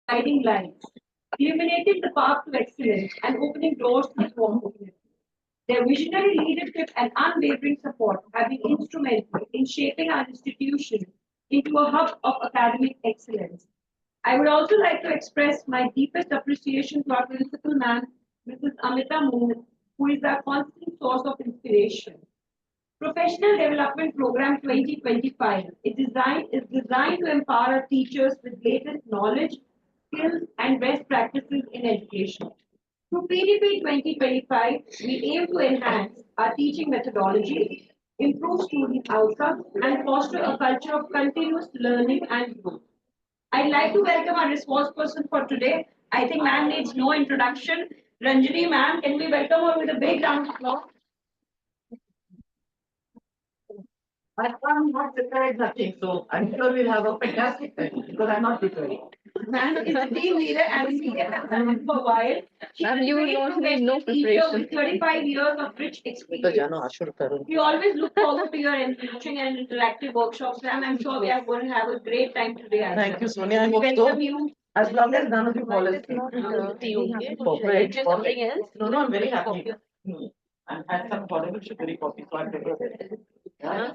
guiding lights, illuminating the path to excellence and opening doors to opportunity. Their visionary leadership and unwavering support have been instrumental in shaping our institution into a hub of academic excellence. I would also like to express my deepest appreciation to our principal ma'am, Mrs. Amita Moon, who is our constant source of inspiration. Professional Development Program 2025 is designed to empower our teachers with latest knowledge, skills, and best practices in education. Through PDP 2025, we aim to enhance our teaching methodology, improve student outcomes, and foster a culture of continuous learning and growth. I'd like to welcome our resource person for today. I think ma'am needs no introduction. Ranjini ma'am, can we welcome her with a big round of applause? I'm not prepared nothing, so I'm sure we'll have a fantastic time because I'm not prepared. Ma'am is a team leader and senior consultant for a while. Ma'am, you don't need no preparation. 35 years of rich experience. We always look forward to your enriching and interactive workshops, ma'am. I'm sure we are going to have a great time today. Thank you, Sonia. I hope Welcome so. you. As long as none of you fall asleep. Perfect. Something else? No, I'm very happy. I've had some horrible sugary coffee, so I'm prepared. Yeah.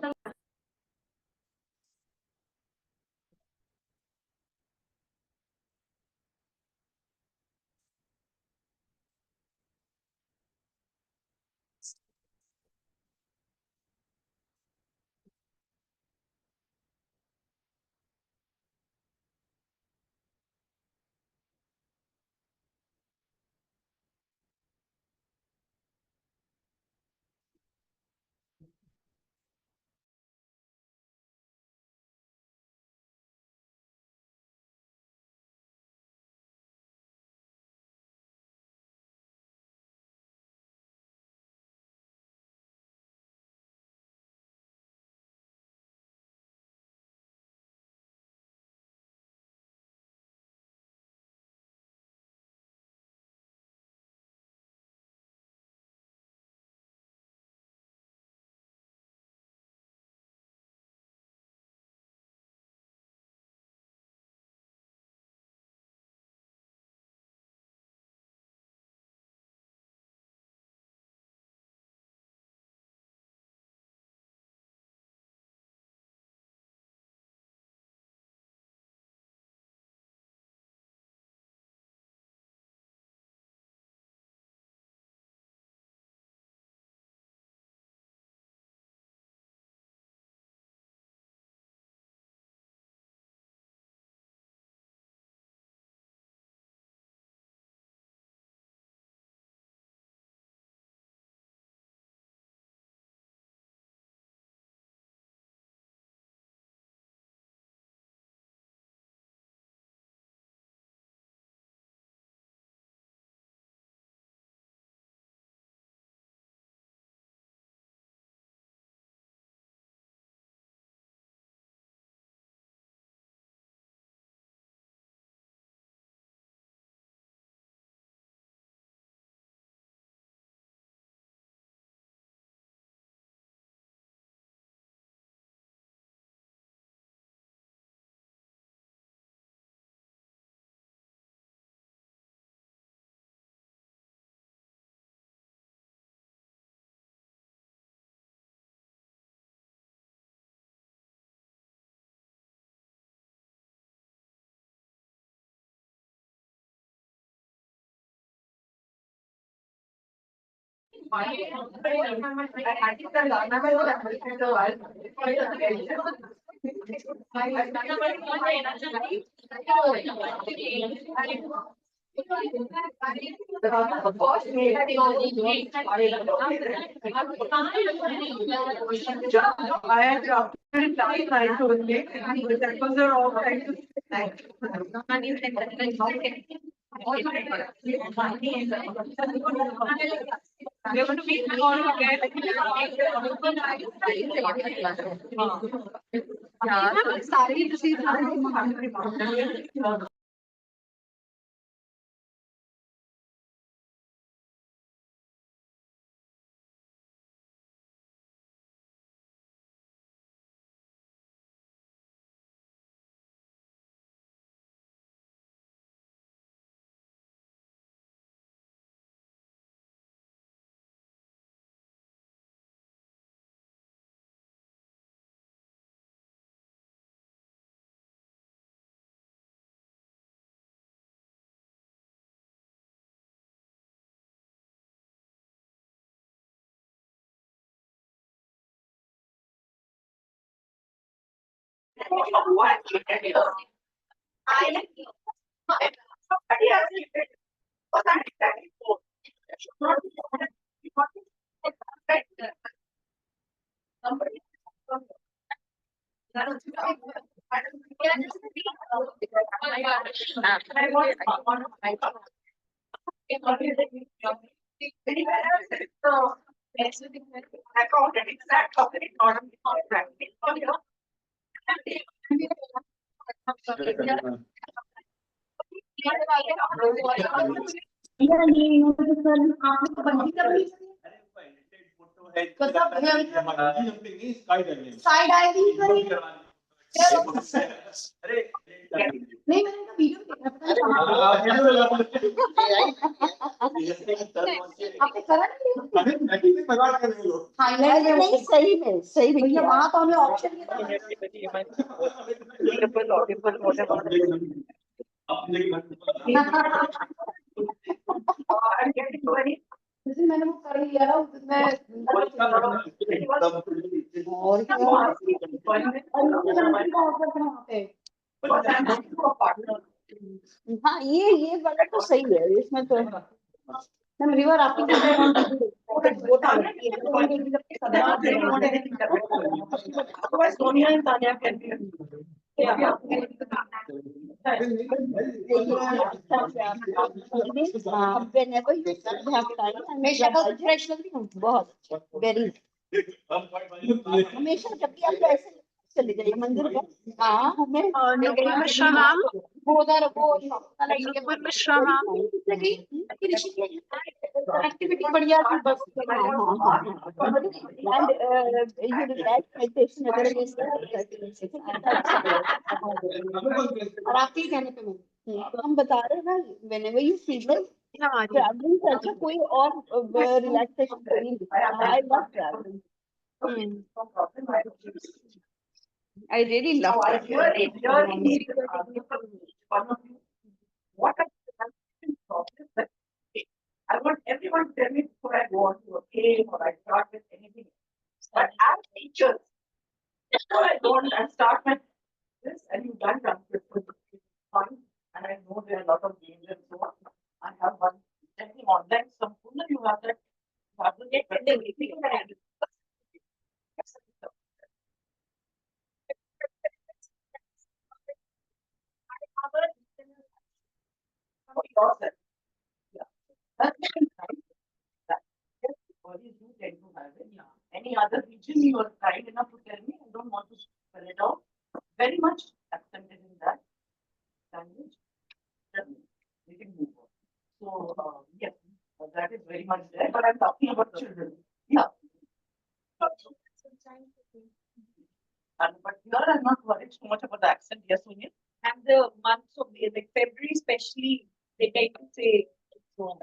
I had drafted last night only. That was the wrong time to we're going to meet tomorrow again. Yeah. Side diving करी नहीं मैंने तो video देखा आपने करा नहीं Thailand में नहीं सही में वहां तो हमें ऑप्शन मैंने वो कर लिया ना उसमें और क्या हाँ ये वाला तो सही है इसमें तो river rafting whenever you have time हमेशा फ्रेश लगती हूँ बहुत वेरी हमेशा जब भी आप ऐसे चले जाइए मंदिर में हाँ हमें मिश्रा मैम वो उधर वो मिश्रा मैम एक्टिविटी बढ़िया थी बस एंड यू रिलैक्स मेडिटेशन वगैरह और आपके कहने पे तो हम बता रहे हैं ना whenever you feel like travelling से अच्छा कोई और relaxation I love travelling I really love that. What are the problems that I want everyone to tell me before I go on to a game or I start with anything. But as teachers, before I go on and start my this, and you've done fun, and I know there are a lot of games and so on. I have one checking online. Some you have that. You have to get yourself. Yeah. That's you tend to have it. Yeah. Any other region you are kind enough to tell me? I don't want to spell it out. Very much accented in that language. We can move on. So yes, that is very much there. But I'm talking about children. Yeah. But here I'm not worried so much about the accent. Yes, Sonia. And the months of like February especially, they tend to say so.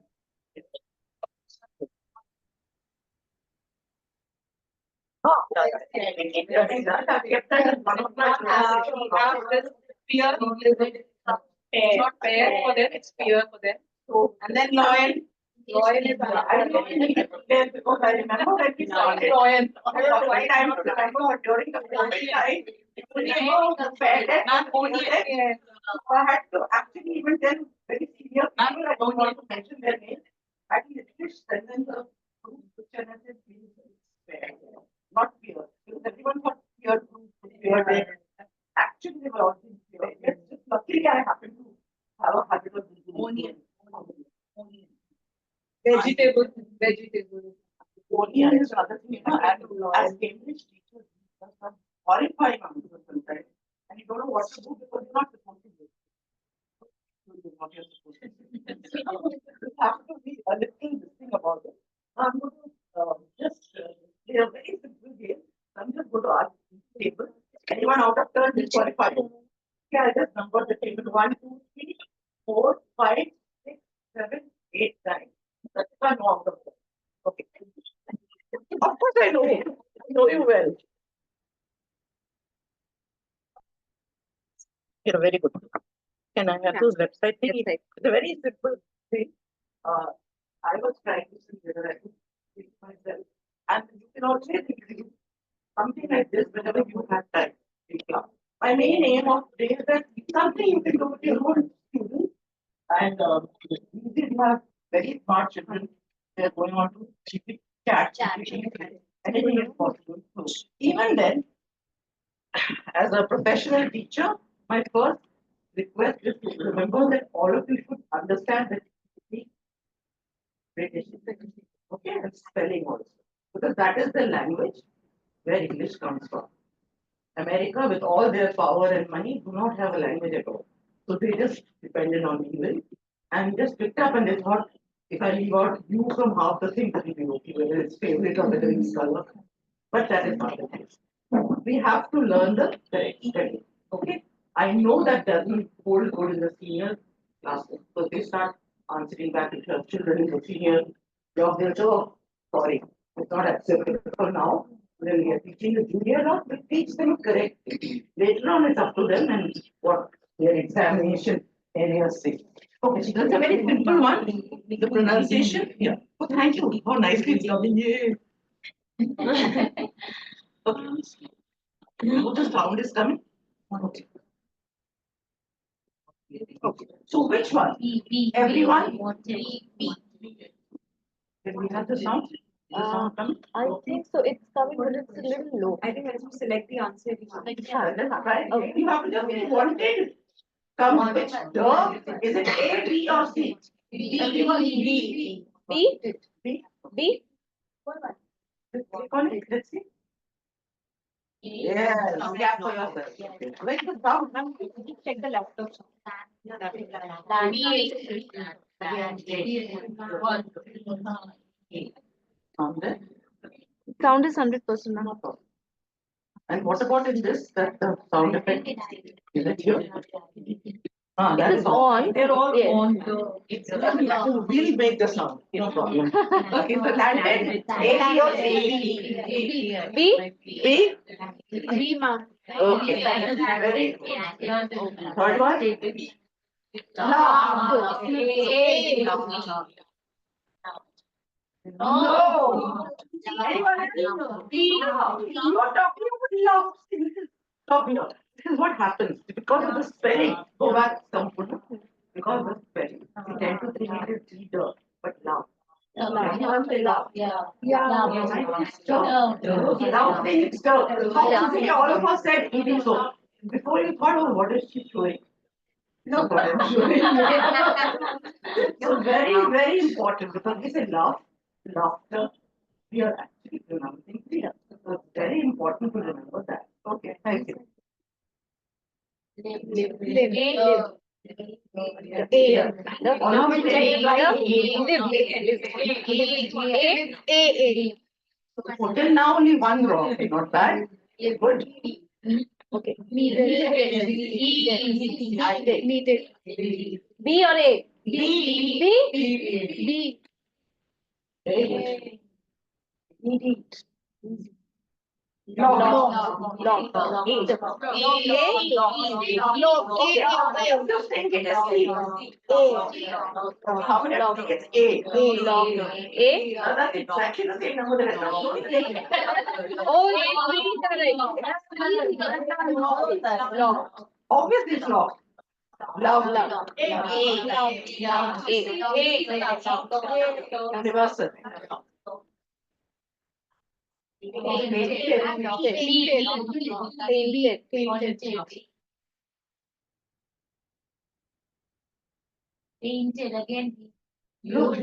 Fair for them, it's fear for them. So, and then loyal. Loyal is I know because I remember when we started loyal. I remember during the COVID time, not only I had to actually even tell very senior people, I don't want to mention their names. I think English sentence of group picture fair, not fear. Because everyone thought fear group, fear. Actually, they were all fear. Just luckily, I happened to have a habit of onion. vegetable. Onion is another thing, as Cambridge teachers, some horrifying answers sometimes. And you don't know what to do because you're not supposed to do. What you're supposed to do. You have to be a little listening about it. I'm going to just play a very simple game. I'm just going to ask the table. Anyone out of turn disqualified? Yeah, I just number the table 1, 2, 3, 4, 5, 6, 7, 8, 9. That's one out of turn. Okay. Of course, I know you. I know you well. You're very good. Can I have those website things? It's a very simple thing. I was trying to see whether I could fix myself. And you can also think something like this whenever you have time. My main aim of today is that something you can do with your own students. And we have very smart children. They're going on to chat. Anything is possible. So even then, as a professional teacher, my first request is to remember that all of you should understand that British, okay, and spelling also. Because that is the language where English comes from. America, with all their power and money, do not have a language at all. So they just depended on English and just picked up and they thought, if I leave out you from half the things, it will be okay, whether it's favorite or whether it's color. But that is not the case. We have to learn the correct spelling. Okay? I know that doesn't hold good in the senior classes. So they start answering back to their children in the senior job. They'll say, oh, sorry, it's not acceptable for now. When we are teaching the junior law, we teach them correctly. Later on, it's up to them and what their examination areas say. Okay, so that's a very simple one. The pronunciation, yeah. Oh, thank you. How nicely it's coming. Yeah. Okay. Now the sound is coming. Okay. Okay. So which one? Everyone? Did we have the sound? Is the sound coming? I think so. It's coming, but it's a little low. I think as you select the answer, Yeah, that's right. You have to just wanted. Come which the? Is it A, B, or C? Everyone B. B? B. B? Click on it. Let's see. Yes. Gap for yourself. Where's the sound? check the laptop. Sound there? Sound is 100% now. No problem. And what about in this? That the sound effect? Is it here? Ah, that It is on. They're all Yes. on We'll make the sound. No problem. Okay, so landed. A, B, or C? B? B? B, ma'am. Okay. Very good. Third one? Love. No. Anyone else? B. You're talking about love. Stop here. This is what happens because of the spelling. Go back some because of the spelling. We tend to think it is leader, but love. Love. Now saying stop. How easily all of us said eating so. Before you thought, oh, what is she showing? No, what I'm showing. So very, very important because we say love, laughter. We are actually pronouncing clear. So it's very important to remember that. Okay, thank you. All of you say right. So till now only one wrong. Not bad. Good. Okay. I did. B or A? B. B? Very good. Long. I'm just saying it is C. How many of you think it's A? Long. A? That's exactly the same number that I know. Oh, long. Obviously it's long. Love. Reversal. Painted again. Look.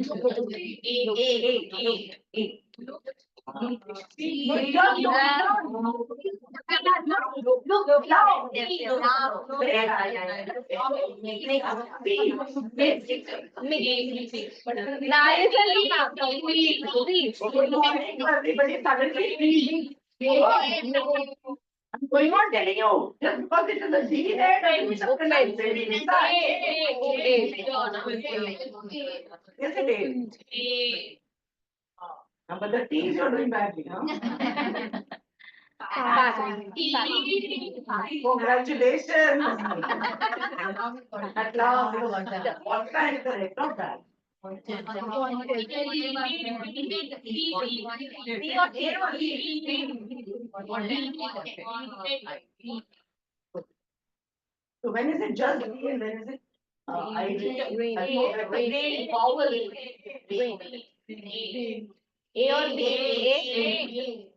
Everybody suddenly I'm going on telling you. Just because it is a D there, doesn't mean yes, it is. But the T's you're doing badly, huh? Congratulations. At last, what kind is correct? Not bad. So when is it just D and when is it? I Rain. Rain. Vowel. Rain. A or B?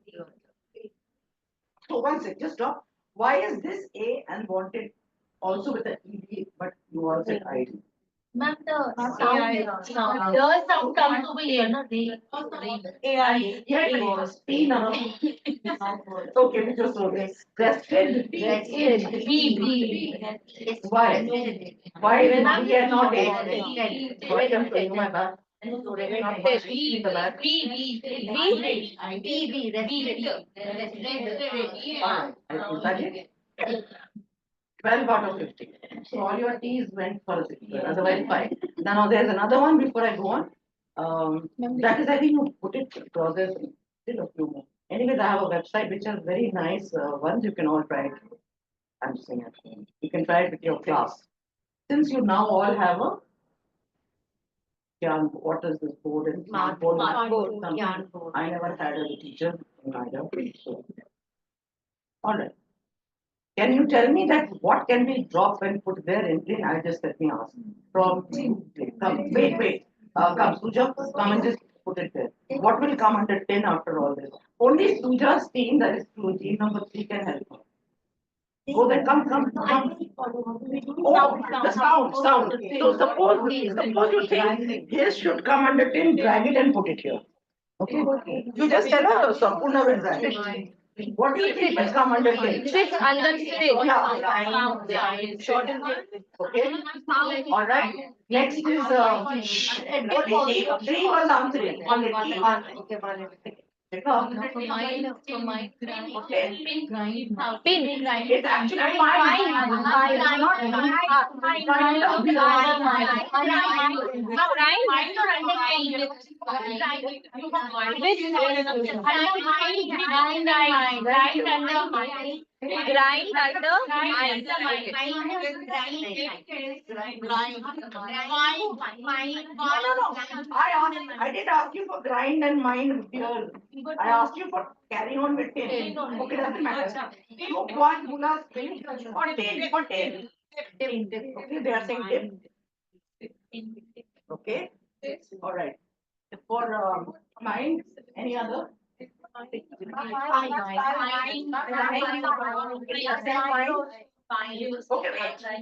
So one sec, just stop. Why is this A and wanted also with an ED, but you all said ID? Ma'am, the sound. The sound comes over here, no? Rain. AI. Yeah, it was T now. Okay, we just wrote this. Rested B. B. Why? Why is it B and not A? Sorry, I'm showing my back. Not much in the back. Alright, is that it? 12 out of 50. So all your T's went for a 60, otherwise 5. Now there's another one before I go on. That is, I think you put it because there's still a few more. Anyways, I have a website which has very nice ones. You can all try it. I'm saying it. You can try it with your class. Since you now all have a what is this board and Smart board? board. Something I never had as a teacher in either. So, all right. Can you tell me that what can be dropped when put there in plain? I just let me ask. From come, wait. Come, Suja, come and just put it there. What will come under 10 after all this? Only Suja's team, that is true, team number 3 can help her. Go then, come. Oh, the sound. So suppose you think his should come under 10, drag it and put it here. Okay. You just tell her Sampurna will drag it. What do you think will come under 10? Six under six. Okay. All right. Next is three was answering. Mine. Okay. Pin. It's actually I did ask you for grind and mind here. I asked you for carry on with 10. Okay, doesn't matter. You want Bula spin or 10 for 10. Okay, they are saying dip. Okay. All right. For mind, any other? Okay, wait.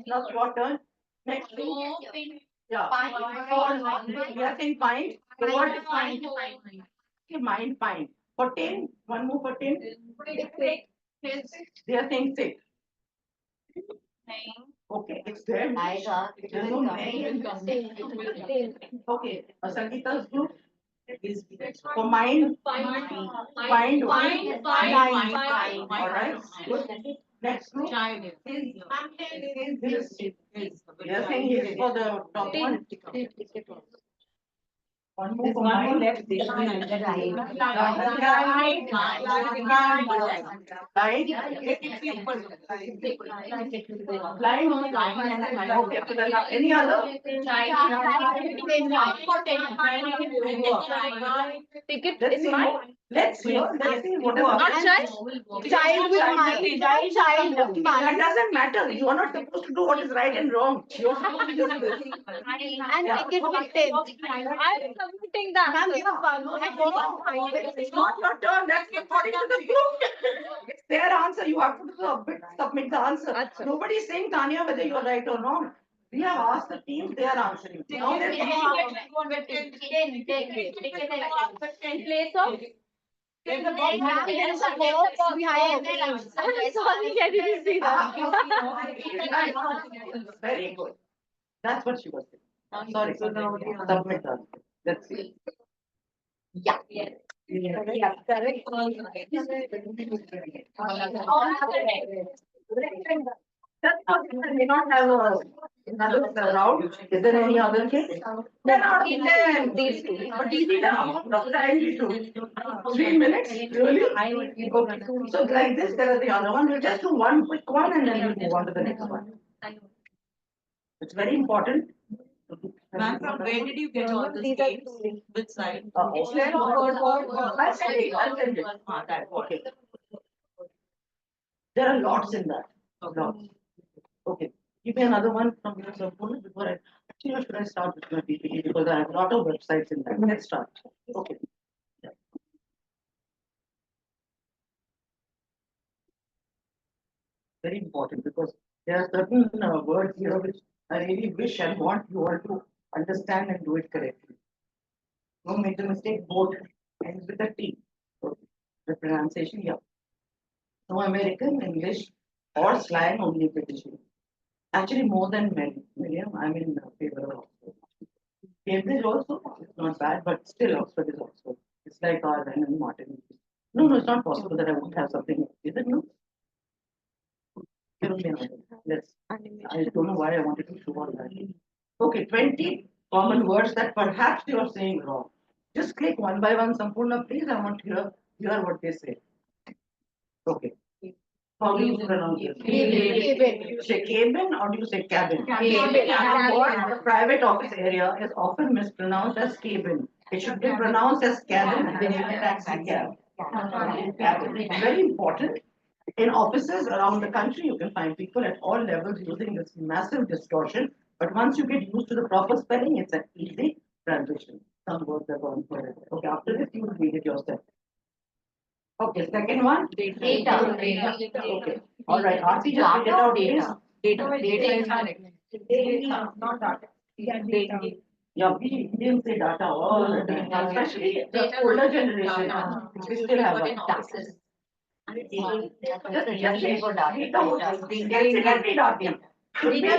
Now your turn. Next thing. Yeah. We are saying find. The word is find. Okay, mind, find. For 10, one more for 10. They are saying 6. Okay, it's there. There's no name. Okay, Sangeeta's group is for mind. Find. All right. Good. Next group. This. They are saying yes for the top one. One more for mind. Right? Blind. Okay. Any other? Let's see what Not child with mind. That doesn't matter. You are not supposed to do what is right and wrong. You are supposed to do this. And make it with 10. I'm submitting the answer. It's not your turn. That's according to the group. It's their answer. You have to submit the answer. Nobody is saying, Tanya, whether you are right or wrong. We have asked the team, they are answering. Now they're Place of. There is a box behind the names. I'm sorry, I didn't see that. Very good. That's what she was saying. Sorry. Submit the answer. Let's see. Yeah. Correct. That's not, it may not have another round. Is there any other case? Then out of 10. These two. But you need a amount of time we do. 3 minutes? Really? Okay. So like this, there are the other one. We'll just do one quick one and then we'll move on to the next one. It's very important. Ma'am, from where did you get all this These are games? two. Which side? I'll send it. Okay. There are lots in that. Lots. Okay. Give me another one from your cell phone before I, actually, or should I start with my PPT because I have a lot of websites in that. Let's start. Okay. Yeah. Very important because there are certain words here which I really wish and want you all to understand and do it correctly. Don't make the mistake, both ends with a T. Okay. The pronunciation, yeah. No American, English, or slang, only British. Actually, more than many, William, I'm in favor of Oxford. Cambridge also, it's not bad, but still Oxford is Oxford. It's like our and Martin. No, it's not possible that I won't have something. Is it no? Give me another. Let's. I don't know why I wanted to show all that. Okay, 20 common words that perhaps you are saying wrong. Just click one by one, Sampurna, please. I want to hear what they say. Okay. How do you pronounce it? Cabin. You say cabin or do you say cabin? Cabin. What the private office area is often mispronounced as cabin. It should be pronounced as cabin and a taxi cab. Cabin. It's very important. In offices around the country, you can find people at all levels using this massive distortion. But once you get used to the proper spelling, it's an easy transition. Some words are gone for it. Okay, after this, you will read it yourself. Okay, second one. Data. Okay. All right, Aarti, just read it out, please. Data is correct. Data, not data. Yeah, data. Yeah, we Indians say data all the time, especially the older generation. We still have a taxes. Data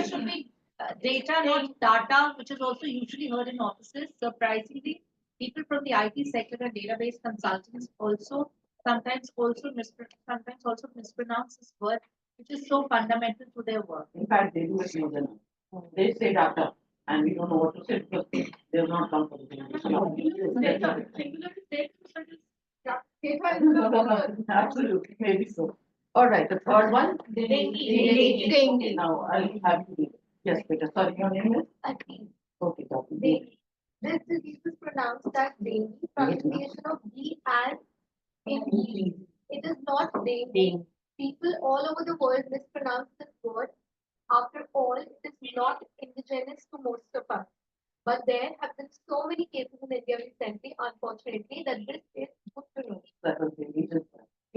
should be data, not data, which is also usually heard in offices. Surprisingly, people from the IT sector and database consultants also sometimes also mispronounce this word, which is so fundamental to their work. In fact, they do it more than us. They say data, and we don't know what to say because they have not come for Absolutely, maybe so. All right, the third one. Dengue. Now I'll have you read it. Yes, Peter. Sorry, your name is? Okay, Dr. This disease is pronounced as dengue. Pronunciation of D as in E. It is not dengue. People all over the world mispronounce this word. After all, it is not indigenous to most of us. But there have been so many cases in India recently, unfortunately, that this is good to know. That was the reason.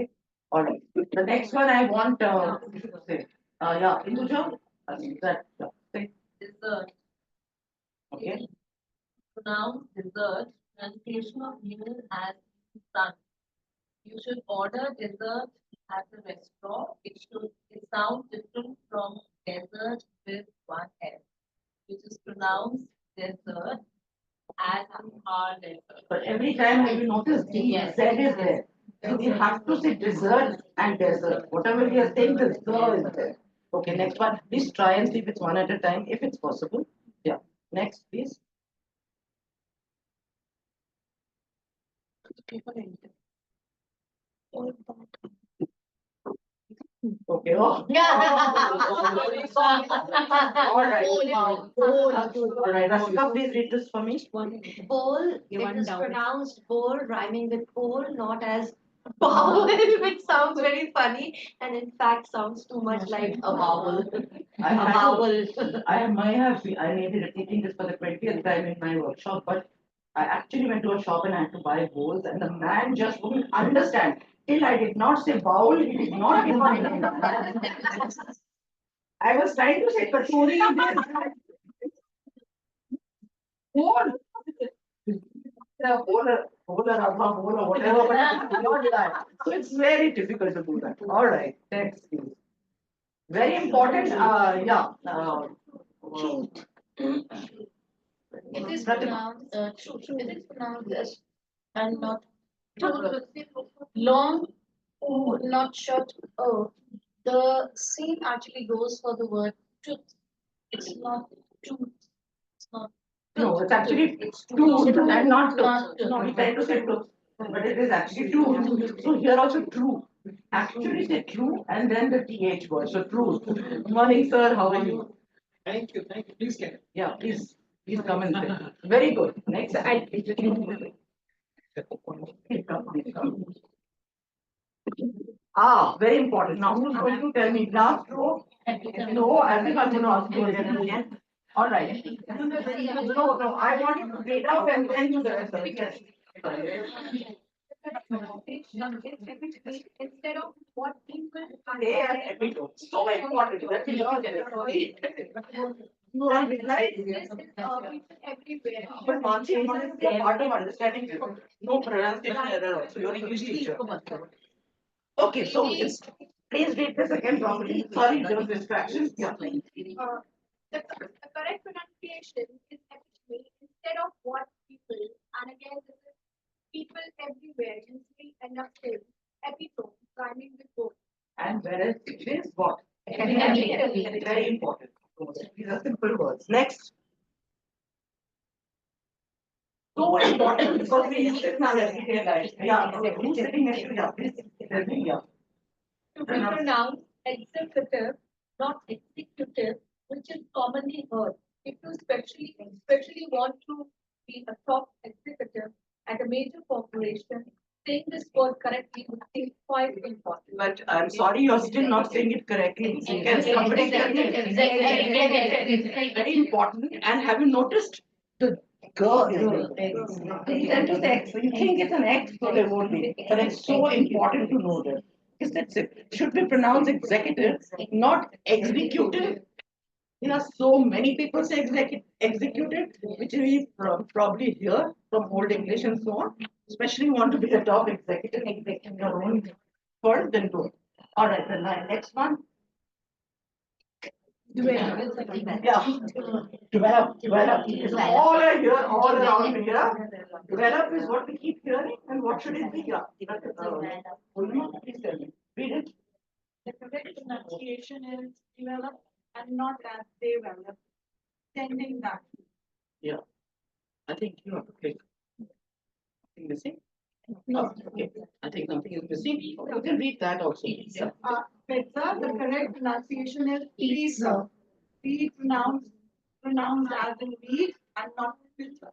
Okay. All right. The next one I want to say. Yeah, Induja, that say. Dessert. Okay. Pronounce dessert. Pronunciation of meal as sun. You should order dessert at a restaurant. It sounds different from dessert with one L, which is pronounced dessert as our dessert. But every time have you noticed the Yes. Z is there. So we have to say dessert and dessert. Whatever we are saying, the Z is there. Okay, next one. Please try and see if it's one at a time, if it's possible. Yeah. Next, please. Okay. Oh. All right. All right. Rashika, please read this for me. Bowl, it is pronounced bowl, rhyming with pole, not as bowel, which sounds very funny and in fact sounds too much like a vowel. I may be repeating this for the 20th time in my workshop, but I actually went to a shop and I had to buy bowls, and the man just wouldn't understand. Till I did not say bowl, he did not give me. I was trying to say kachori in this. Bowl. Whatever, but not that. So it's very difficult to do that. All right, next, please. Very important. Yeah. It is pronounced it is pronounced as and not long O, not short O. The same actually goes for the word truth. It's not truth. It's not. No, it's actually It's true and not Not true. true. We tend to say true, but it is actually true. So here also true. Actually say true and then the th word. So true. Morning, sir. How are you? Thank you. Please get it. Yeah, please come and say. Very good. Next, I. Please come. Ah, very important. Now who's going to tell me? Last row? No, I think I'm gonna ask you again. All right. No, I want you to read out and then do the rest of it. Yes. Instead of what people They are happy to. So important. That we all get it. You are right. people everywhere. But Mansi, I want to be a part of understanding this. No pronunciation error also. You're an English teacher. Okay, so it's, please read this again properly. Sorry, there was distraction. Yeah. The correct pronunciation is epitome instead of what people, and again, this is people everywhere, usually end up saying epitome, rhyming with both. And whereas it is what? Very important. These are simple words. Next. So important because we use it in our everyday life. Yeah, okay. Who's sitting next to you? Yeah, please tell me. Yeah. To be pronounced executive, not executive, which is commonly heard. If you especially want to be a top executive at a major corporation, saying this word correctly would seem quite important. But I'm sorry, you're still not saying it correctly. Can somebody tell me? Very important. And have you noticed the girl? They tend to say X. So you think it's an X, so they won't be. But it's so important to know that. Because that's it. Should be pronounced executive, not executive. There are so many people say executive, which we probably hear from Old English and so on. Especially want to be a top executive in your own world, then do it. All right, the next one. Yeah, develop. Is all I hear all around me. Yeah, develop is what we keep hearing, and what should it be? Yeah, please tell me. Read it. The correct pronunciation is develop and not as develop. Sending that. Yeah, I think you have to click. Something missing? Oh, okay, I think something is missing. You can read that also. Pizza, the correct pronunciation is pizza. Be pronounced as in read and not pizza.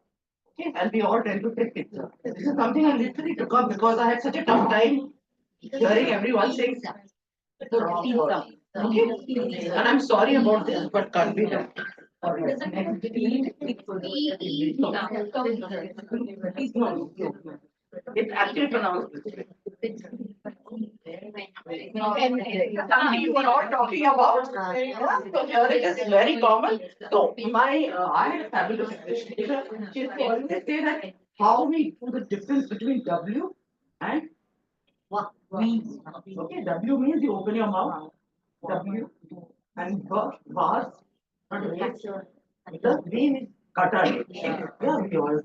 Okay, and we all tend to take picture. This is something I literally took up because I had such a tough time hearing everyone saying the wrong word. Okay, and I'm sorry about this, but can't be done. All right, next. No, it's actually pronounced this way. Something you were not talking about. Yeah, so here it is very common. So I had a fabulous English teacher. She used to always say that how we do the difference between W and V. Okay, W means you open your mouth. W and bars. Not waves. The V means cutter. Yeah, we all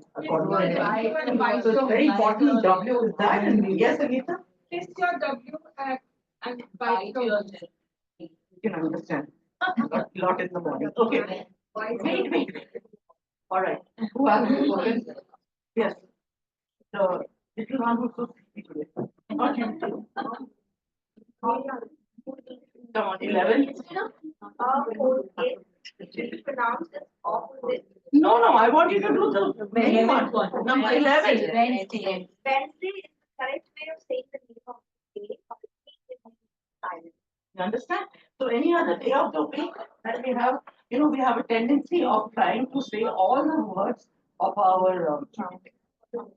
so it's very important. W is that, and yes, Anita. Taste your W and bite your You can understand. Lot in the morning. Okay. Wait. All right. Who has spoken? Yes. The little one who's so sleepy today. Not you. Come on, 11. Pronounced as opposite. No, I want you to do the main one. Number 11. Wednesday is the correct way of saying the name of the day, but the week is silent. You understand? So any other day of the week that we have, we have a tendency of trying to say all the words of our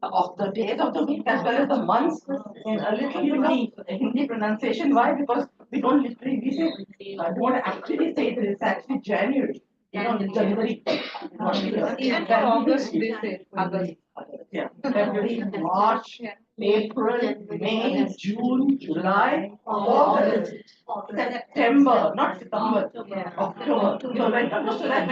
of the days of the week as well as the months in a little Hindi pronunciation. Why? Because we don't literally we say don't actually say it. It's actually January. January. Even for August, they say August. Yeah, February, March, April, May, June, July, August, September, not September, October. So when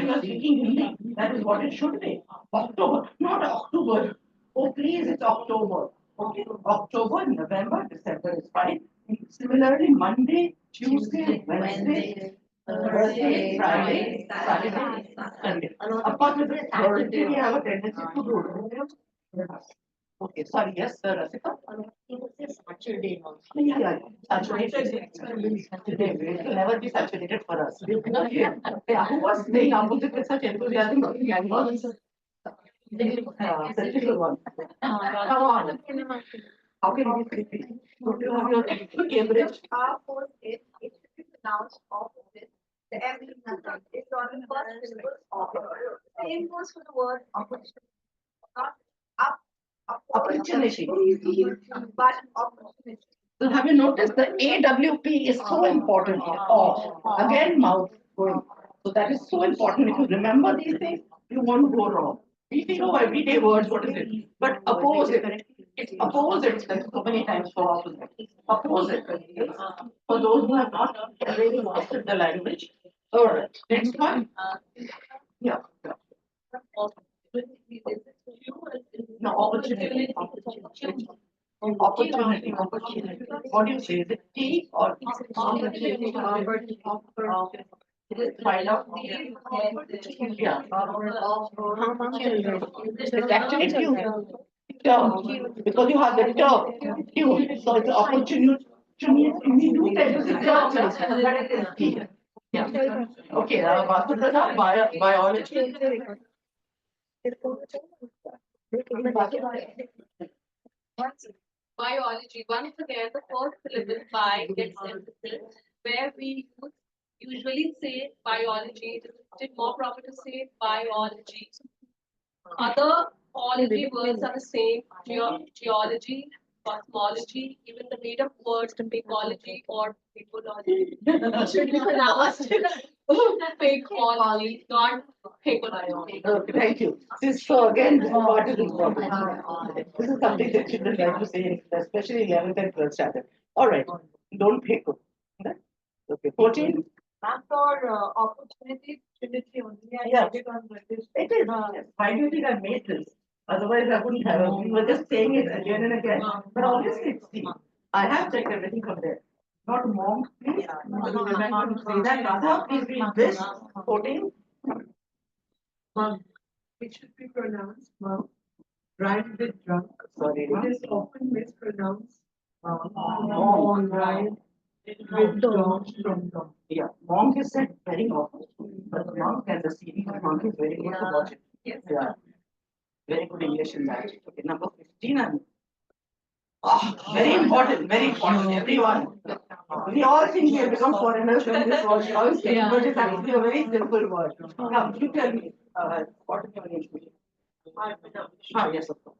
you're speaking Hindi, that is what it should be. October, not October. Oh, please, it's October. Okay, October, November, December is fine. Similarly, Monday, Tuesday, Wednesday, Thursday, Friday, Saturday, Sunday. Apart from this, Thursday, we have a tendency to do. Okay, sorry, yes, sir, Rasika. Saturday. Yeah, saturated. Today, it will never be saturated for us. Okay. Yeah, who was saying opposite with such enthusiasm? The little one. Come on. How can you say it? Don't you have your Cambridge? Post it should be pronounced opposite. The M is on the first syllable of. Same goes for the word opportunity. Not up, Opportunity. but opportunity. So have you noticed the AWP is so important here? Or again, mouth going. So that is so important. If you remember these things, you won't go wrong. We know everyday words, what is it? But opposite. It's opposite, like so many times for opposite. Opposite. For those who have not really mastered the language. All right. Next one. Yeah. Yeah. No, opportunity. Opportunity. Opportunity. What do you say? Is it T or opportunity? Find out. Yeah. It's actually Q. Term. Because you have the term. Q. So it's opportunity. We do tend to say term, but it is T. Yeah. Okay. Vasudha, biology. Biology, once again, the first syllable bi gets emphasis, where we usually say biology, it is still more proper to say biology. Other ology words are the same, geology, cosmology, even the made up words ecology or ecology should be pronounced ecology, not ecology. Okay, thank you. So again, this is what is important. This is something that children like to say, especially 11th and 12th standard. All right, don't pick. Okay, 14. And for opportunity, Trinity only. Yeah. It is. Why do you think I made this? Otherwise, I wouldn't have. We were just saying it again and again. But obviously, it's C. I have checked everything from there. Not monk, please. Remember to say that. Radha, please read this. 14. It should be pronounced monk, rhymed with drunk. Sorry, It is often mispronounced monk. rhymed with dog from dog. Yeah, monk is said very often. But the monk and the series of monk is very good to watch it. Yes. Yeah. Very good English in that. Okay, number 15. Very important, everyone. We all think we have become foreigners when this word comes, but it's actually a very simple word. Now, you tell me, what is your name? Yes, of course.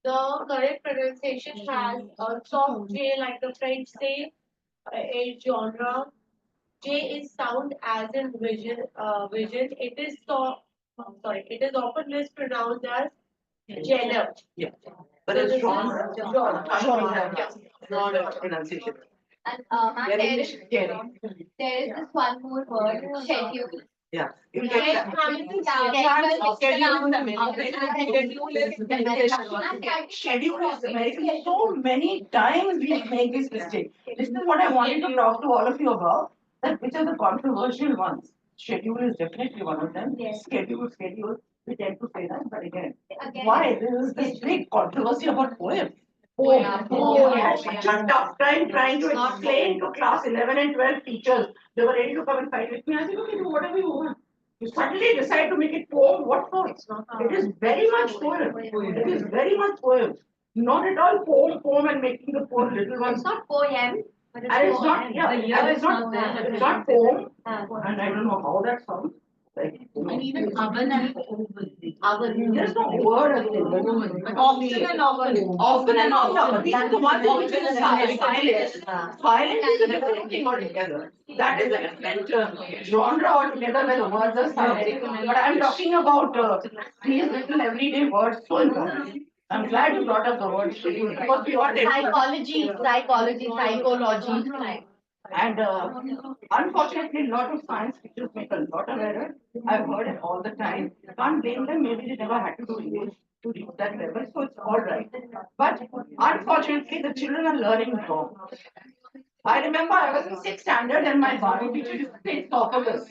The correct pronunciation has a soft J, like the French say, a genre. J is sound as in vision. It is it is often mispronounced as genre. Yeah. But So it's this genre. is genre. Genre pronunciation. And Very scary. there is this one more word, schedule. Yeah. You Schedule get that. Schedule is American. So many times we make this mistake. This is what I wanted to talk to all of you about. That which are the controversial ones. Schedule is definitely one of them. Yes. Schedule. We tend to say that, but again, Again, why? There is this big controversy about poems. Poem. I had such a tough time trying to explain to class 11 and 12 teachers. They were ready to come and fight with me. I said, okay, do whatever you want. You suddenly decide to make it poem. What for? It is very much poem. It is very much poem. Not at all poem and making the poor little ones. It's not poem, but And it's not, yeah, and it's not poem. poem. And I don't know how that sounds. Like, And even oven and oven. there's no word at all. Often and oven. Often and often. These are the ones which is silent. Silent is a different thing altogether. That is a different genre altogether where the words are silent. But I'm talking about these little everyday words. So important. I'm glad you brought up the word schedule because we all tend to- Psychology. And unfortunately, a lot of science teachers make a lot of errors. I've heard it all the time. Can't blame them. Maybe they never had to do English to reach that level, so it's all right. But unfortunately, the children are learning wrong. I remember I was in sixth standard and my bio teacher used to say esophagus.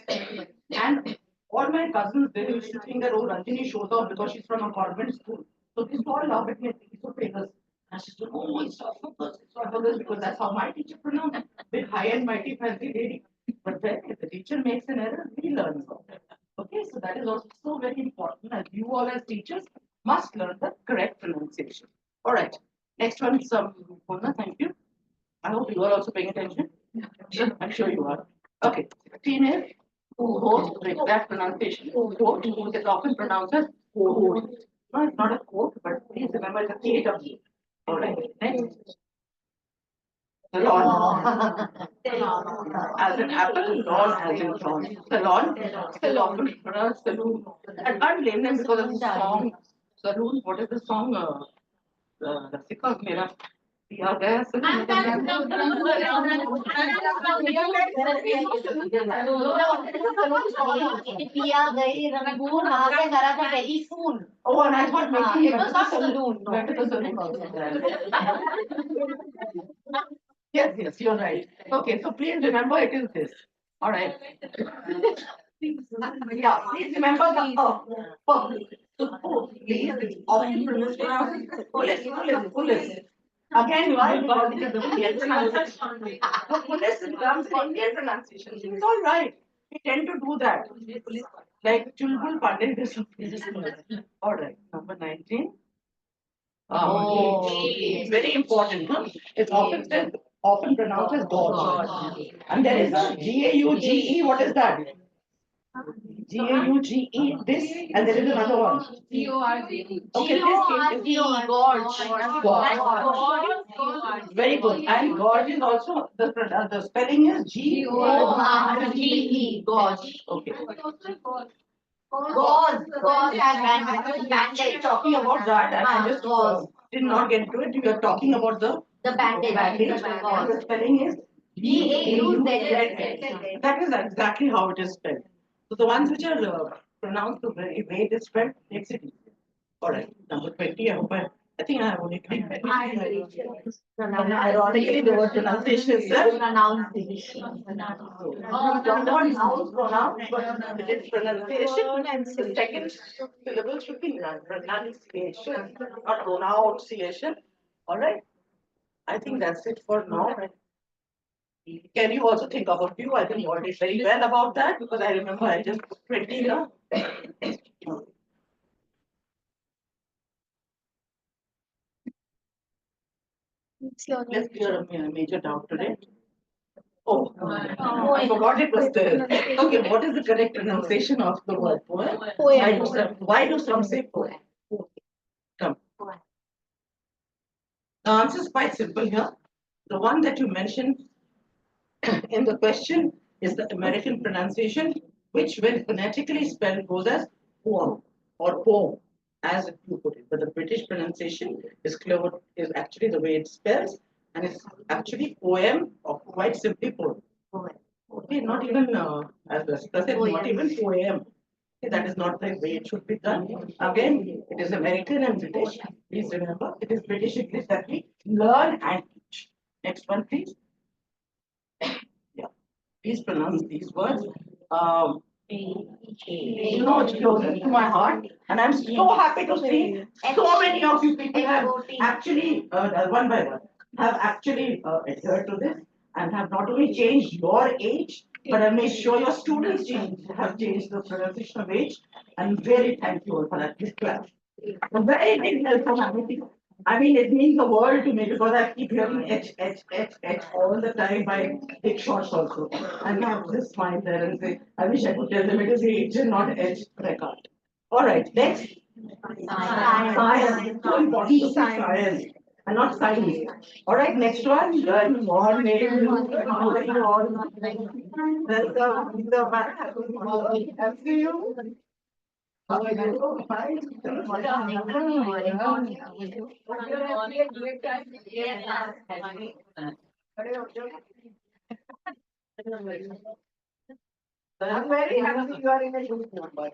And all my cousins, they used to think that, oh, Ranjini shows off because she's from a convent school. So they used to all laugh at me and think so famous. And she said, oh, esophagus, because that's how my teacher pronounced it. Big high and mighty fancy lady. But then if the teacher makes an error, we learn from it. Okay, so that is also very important. And you all as teachers must learn the correct pronunciation. All right. Next one is Purna, thank you. I hope you are also paying attention. I'm sure you are. Okay, 16 is who host the exact pronunciation. Who is often pronounced as who host. No, it's not a quote, but please remember it's a KW. All right, next. Salon. As in apple, lawn as in lawn. Salon, still often pronounced saloon. I can't blame them because of the song. Saloon, what is the song? Rasica मेरा दिया गया पिया गई Rangoon वहां से करा था telephone Oh, and I thought maybe it was not saloon went to the saloon also. Yes, yes, you're right. Okay, so please remember it is this. All right. Yeah, please remember the so please it's often pronounced police. Again, you are involved in the Indian pronunciation. Police comes in Indian pronunciation. It's all right. We tend to do that. Like Chulbul Pandit is all right. Number 19. It's very important. Huh? It's often pronounced as God. And there is a G-A-U-G-E. What is that? G-A-U-G-E, this, and there is another one. G-O-R-G-E. Okay, this case is gorge. Very good. And gorge is also, the spelling is G-O-R-G-E. Gorge. Okay. gauze and Actually talking about that, and I just did not get to it. We are talking about the bandage and the spelling is G-A-U-Z-Z. That is exactly how it is spelled. So the ones which are pronounced the way it is spelled makes it easier. All right, number 20. I think I have only three. Ironically, the word pronunciation itself. Pronunciation. Talked about nouns, pronouns, but it is pronunciation, and the second syllable should be pronunciation, not pronunciation. All right. I think that's it for now. Can you also think of a few? I think you all did very well about that because I remember I just put 20 here. Let's clear a major doubt today. Oh, I forgot it was there. Okay, what is the correct pronunciation of the word poem? Why do some say poem? Come. The answer is quite simple here. The one that you mentioned in the question is the American pronunciation, which when phonetically spelled goes as poem or poem, as you put it. But the British pronunciation is clever, is actually the way it spells, and it's actually poem or quite simply poem. Okay, not even as Rashika said, not even poem. Okay, that is not the way it should be done. Again, it is American and British. Please remember, it is British English that we learn and teach. Next one, please. Yeah, please pronounce these words. You know, it's closer to my heart, and I'm so happy to see so many of you people have actually, one by one, have actually adhered to this and have not only changed your age, but have made sure your students have changed the pronunciation of age. I'm very thankful for that. Please clap. A very big help from Amity. I mean, it means the world to me because I keep hearing H all the time by big shots also. And I have to smile there and say, I wish I could tell them it is H and not H, but I can't. All right, next. Science. So important to say science and not science. All right, next one. Good morning. Welcome. After you. How are you? Fine. I'm very happy you are in a good number.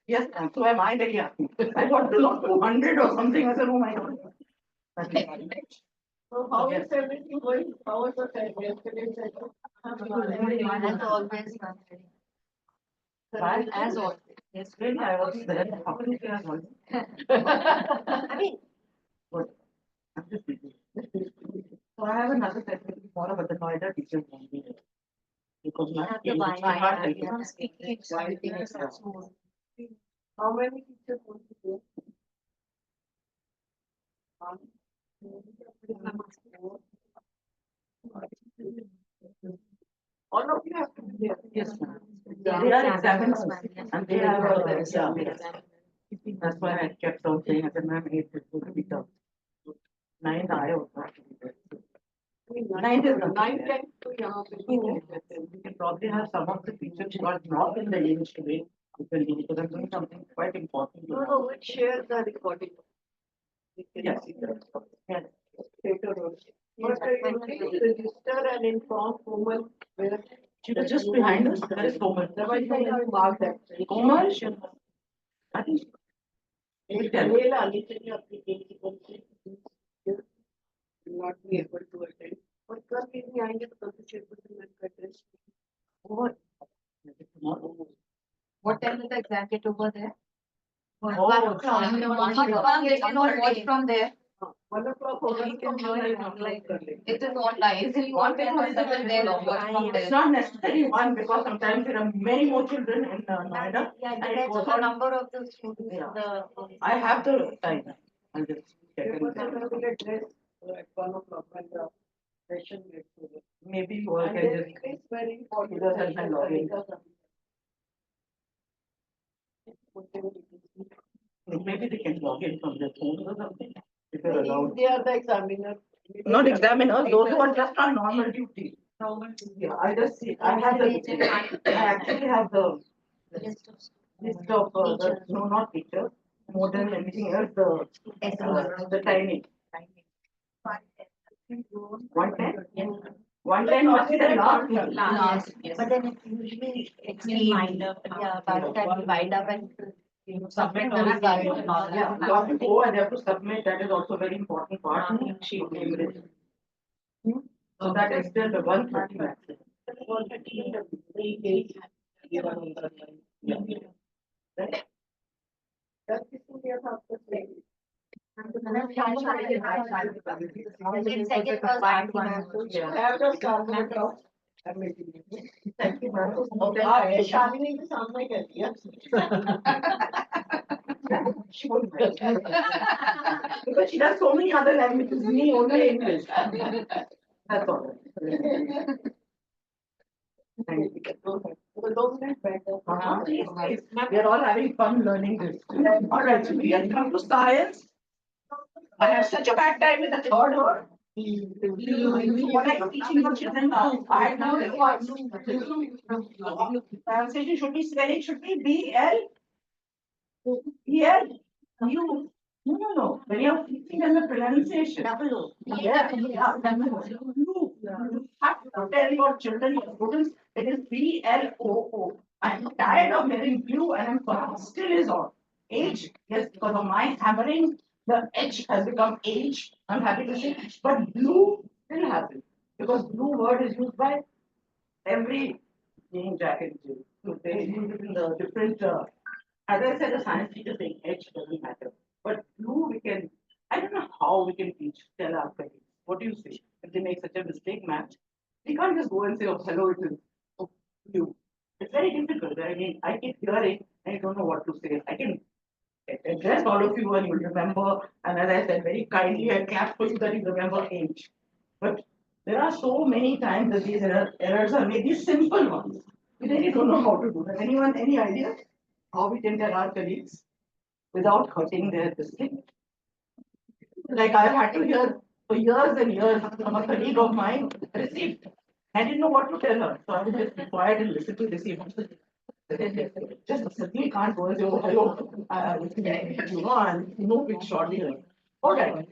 Yes, and so am I very happy. I got below 200 or something. I said, oh my God. So how is everything going? How was the time yesterday? As always, Right? as always. Yesterday I was there. How many years was it? I mean, What? I'm just busy. So I have another session tomorrow, but the Noida teachers won't be there. Because my have the team, which I can't help we it. have to speak to each Why other. it is so? How many teachers want to go? All of you have to be there. Yes, ma'am. They are examiners and they have a exam. That's why I kept on saying, I said, ma'am, it will be tough. Ninth, I was not. Ninth is nine, 10 to यहाँ पे we can probably have some of the teachers who are not in the age today. Because I'm doing something quite important. No, we'll share the recording. Yes, yes. Later on. But you please register and inform Komal where. Just behind us, there is Komal. Otherwise, I have marked that. Komal? I think. Mail Anitani application will not be able to attend. और कल भी नहीं आएंगे तो कल से chairperson का address What time is the exam get over there? 1 o'clock. They cannot watch from there. 1 o'clock होगा We can join it online. It is online. If you want to participate there, watch from It's there. not necessary one because sometimes there are many more children in Noida. Yeah, and it depends goes on the on. number of the students. Yeah. The I have the time. I'll just check it. Children will address at 1 o'clock when the session gets over. Maybe you all And can this just. is very important. Because I can log in. Maybe they can log in from their phone or something. If they're allowed. They are the examiner. Not examiners, those who are just on normal duty. Yeah, I just see, I have the, I actually have the list of list of, no, not teachers, more than anything else, the timing. 110? 110 must be the last one. last. But then it usually exceeds. Yeah, by the time we wind up and submit the result and all Yeah, that. you have to go and they have to submit, that is also very important part. So that is still the 130 maximum. Yeah. Right? Second was part one. Thank you, ma'am. आपने शालिनी के सामने कर दिया. She won't get it. Because she does so many other languages, me only English. That's all. Thank you. Please, please. We are all having fun learning this. All right, so we have come to science. I have such a bad time with the third word. What are you teaching your children now? I had no records. Pronunciation should be, spelling should be B-L. B-L. You. No. When you are teaching them the pronunciation. Yeah. You have to tell your children, your students, it is B-L-O-O. I'm tired of hearing blue and I'm still is on. H, yes, because of my hammering, the H has become H. I'm happy to say, but blue still happens because blue word is used by every jean jacket. So they use it in the different. As I said, the science teacher saying H doesn't matter, but blue we can. I don't know how we can teach. Tell our parents. What do you say? If they make such a mistake, match, we can't just go and say, "Oh, hello, it is blue." It's very difficult. I mean, I keep hearing and I don't know what to say. I can address all of you and you remember, and as I said, very kindly, I clap for you that you remember age. But there are so many times that these errors are made, these simple ones. We really don't know how to do that. Anyone, any idea how we can tell our colleagues without hurting their discipline? Like I've had to hear for years and years from a colleague of mine, receipt. I didn't know what to tell her, so I would just be quiet and listen to receipt. Just simply can't go and say, oh, hello, and move it shortly. All right.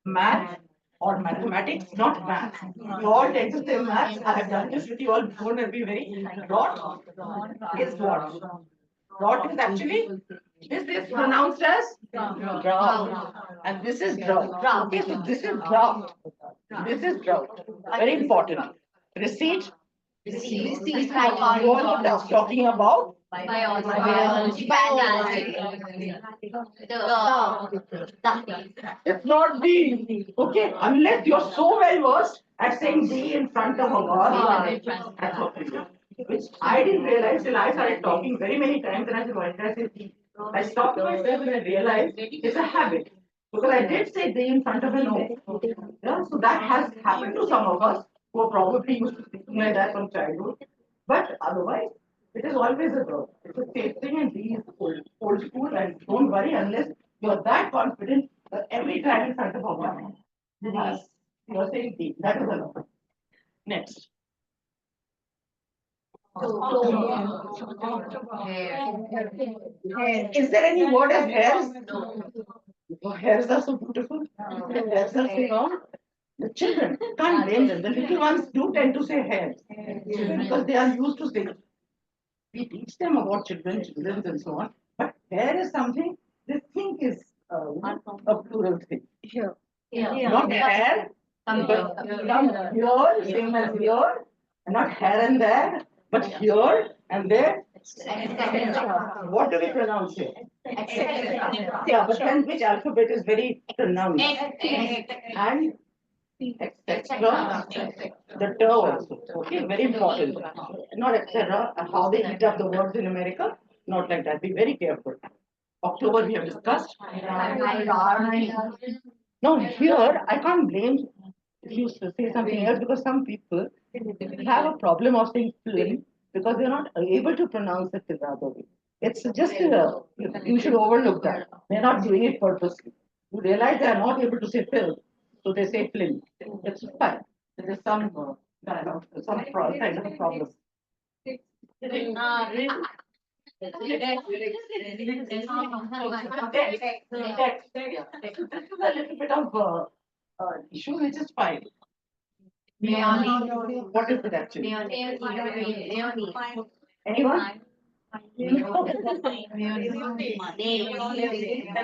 Math or mathematics, not math. You all tend to say maths. I have done this with you all before and be very dot is what? Dot is actually, this is pronounced as drought. And this is drought. Okay, so this is drought. This is drought. Very important. Receipt. Receipt. What is talking about? Biology. It's not D. Okay, unless you're so well versed at saying D in front of a word. That's what it is. Which I didn't realize till I started talking very many times and I said, why did I say D? I stopped myself and I realized it's a habit. Because I did say they in front of an O. Yeah, so that has happened to some of us who are probably used to speaking like that from childhood. But otherwise, it is always a verb. It's a safe thing and be old school and don't worry unless you're that confident that every time in front of a one, you're saying D. That is enough. Next. Is there any word as hairs? Oh, hairs are so beautiful. Hairs are so long. The children, can't blame them. The little ones do tend to say hairs because they are used to saying. We teach them about children, and so on. But hair is something they think is a plural thing. Not hair, but come here, same as here, and not here and there, but here and there. What do we pronounce it? Yeah, but then which alphabet is very pronounced? And etc. The ter also. Okay, very important. Not etc. How they eat up the words in America. Not like that. Be very careful. October we have discussed. Now here I can't blame if you say something else because some people have a problem of saying film because they're not able to pronounce it the other way. It's just you should overlook that. They're not doing it purposely. You realize they are not able to say film, so they say film. It's fine. There is some kind of a problem. Text. This is a little bit of issue, which is fine. What is it actually? Anyone? No. There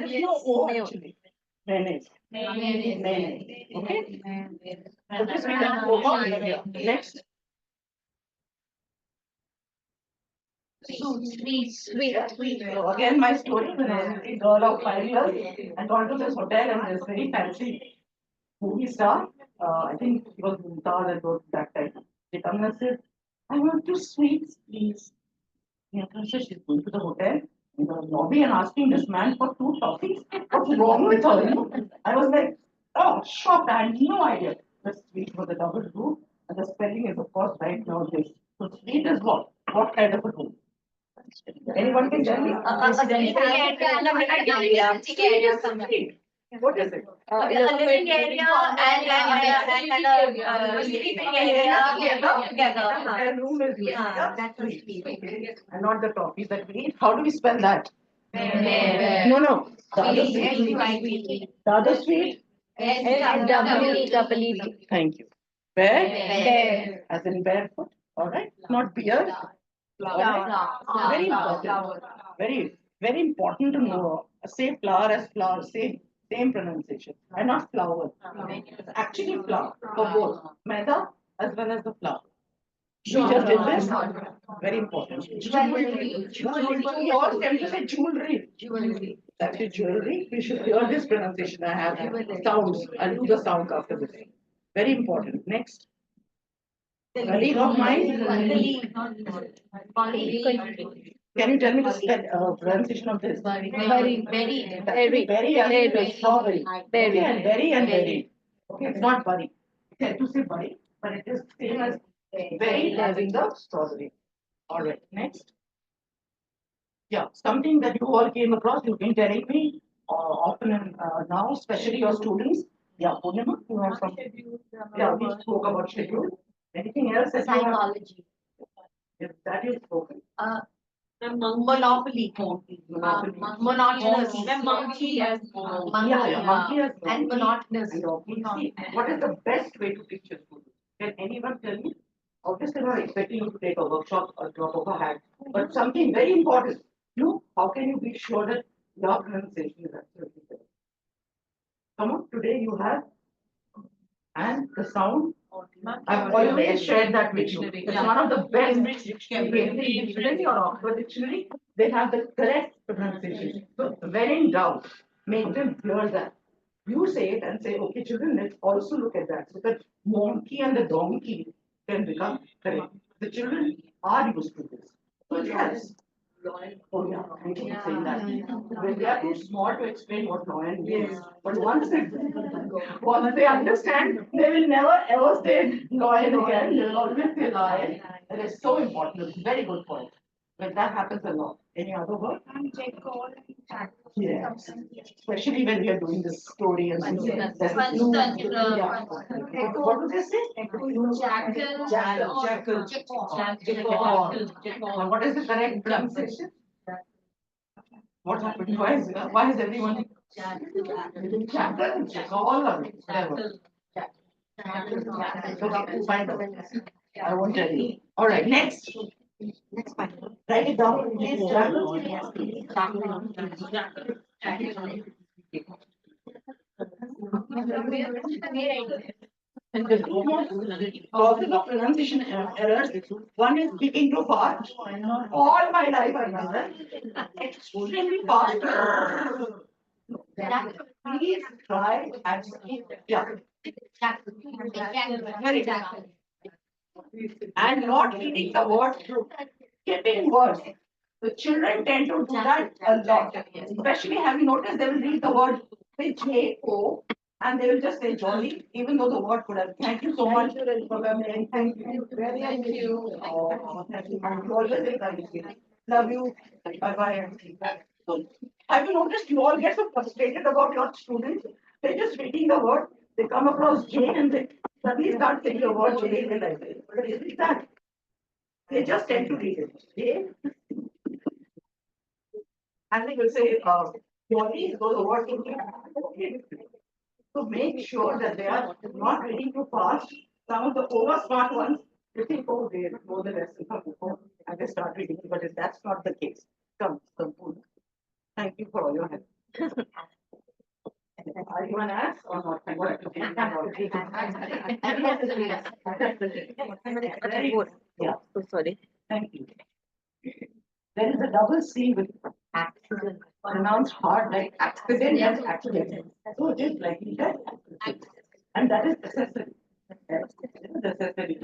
is no O actually. Mayonnaise. Mayonnaise. Okay. So this we can go on. Next. Sweet. So again, my story when I was a girl of 5 years, I gone to this hotel and this very fancy movie star. I think he was Mumtaz that wrote that time. She comes and says, I want two sweets, please. So she's going to the hotel in the lobby and asking this man for two toffees. What's wrong with her? I was like, oh, shocked. I had no idea. The sweet was a double root, and the spelling is, of course, right now this. So sweet is what? What kind of a root? Anyone can tell me? What is it? Living area and sleeping area together. Their room is sweet. And not the toffees that we eat. How do we spell that? No. The other sweet. The other sweet? Thank you. Bear? As in barefoot. All right. Not beard. All right. Very important. Very important to know. Say flower as flower. Same pronunciation. And not flower. It's actually flower for both. Maida as well as the flower. We just did this. Very important. Jewelry. We all tend to say jewelry. That's your jewelry. We should hear this pronunciation. I have sounds. I'll do the sound after this. Very important. Next. Colleague of mine. Can you tell me the pronunciation of this? Berry and strawberry. Okay, and berry and berry. Okay, it's not berry. We tend to say berry, but it is same as berry as in the strawberry. All right, next. Yeah, something that you all came across, you've been telling me often and now, especially your students. Yeah, Purnima, you have some. Yeah, we spoke about schedule. Anything else that you have? Psychology. If that is spoken. Monopoly. Monotonous. Monkey has And monotonous. See, what is the best way to teach your students? Can anyone tell me? Obviously, I'm not expecting you to take a workshop or drop of a hat, but something very important. How can you be sure that your pronunciation is absolutely correct? Come on, today you have, and the sound. I've always shared that with you. It's one of the best. Cambridge Dictionary or Oxford Dictionary, they have the correct pronunciation. So when in doubt, make them hear that. You say it and say, okay, children, let's also look at that. So that monkey and the donkey can become correct. The children are used to this. So it helps. Oh, yeah, I keep saying that. When they are too small to explain what loyal means. But once they understand, they will never ever say loyal again. They will always say loyal. That is so important. Very good point. But that happens a lot. Any other word? Yeah. Especially when we are doing this story and there's a clue. Yeah. What do they say? Jackal. Now, what is the correct pronunciation? What happened? Why is everyone? Jackal, jackal, whatever. Okay, find out. I won't tell you. All right, next. Write it down, please. And the two more causes of pronunciation errors. One is speaking too fast. All my life I've done that. Extremely fast. Please try and speak. Yeah. Very good. And not reading the words through. Skipping words. The children tend to do that a lot. Especially have you noticed they will read the word with J-O and they will just say jolly, even though the word could have. Thank you so much for coming. Thank you. Thank you. Oh, thank you. You always encourage me. Love you. Bye-bye. Have you noticed you all get so frustrated about your students? They're just reading the word, they come across J and they suddenly start saying the word J in the library. What is that? They just tend to read it. J. And they will say, Jolly, so the word will be. So make sure that they are not reading too fast. Some of the over smart ones, they think, oh, they know the lesson from before, and they start reading, but if that's not the case, come, food. Thank you for all your help. Are you an ass or not? Very good. Yeah. So sorry. Thank you. There is a double C with Accident. pronounced hard like accident and accident. So it is like you said, and that is necessary. Necessary.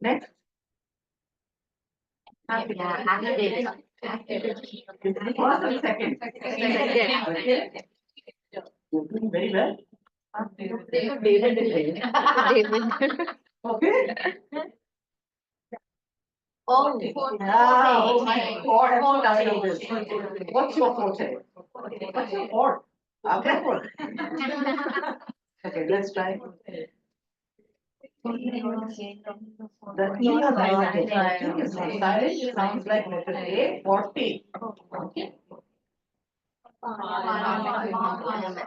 Next. Accident. First and second. You're doing very well. David. Okay. Oh, Oh my God, I'm so tired of this. What's your forte? What's your fort? Okay, let's try. The E is silent, sounds like letter A, 40. Okay.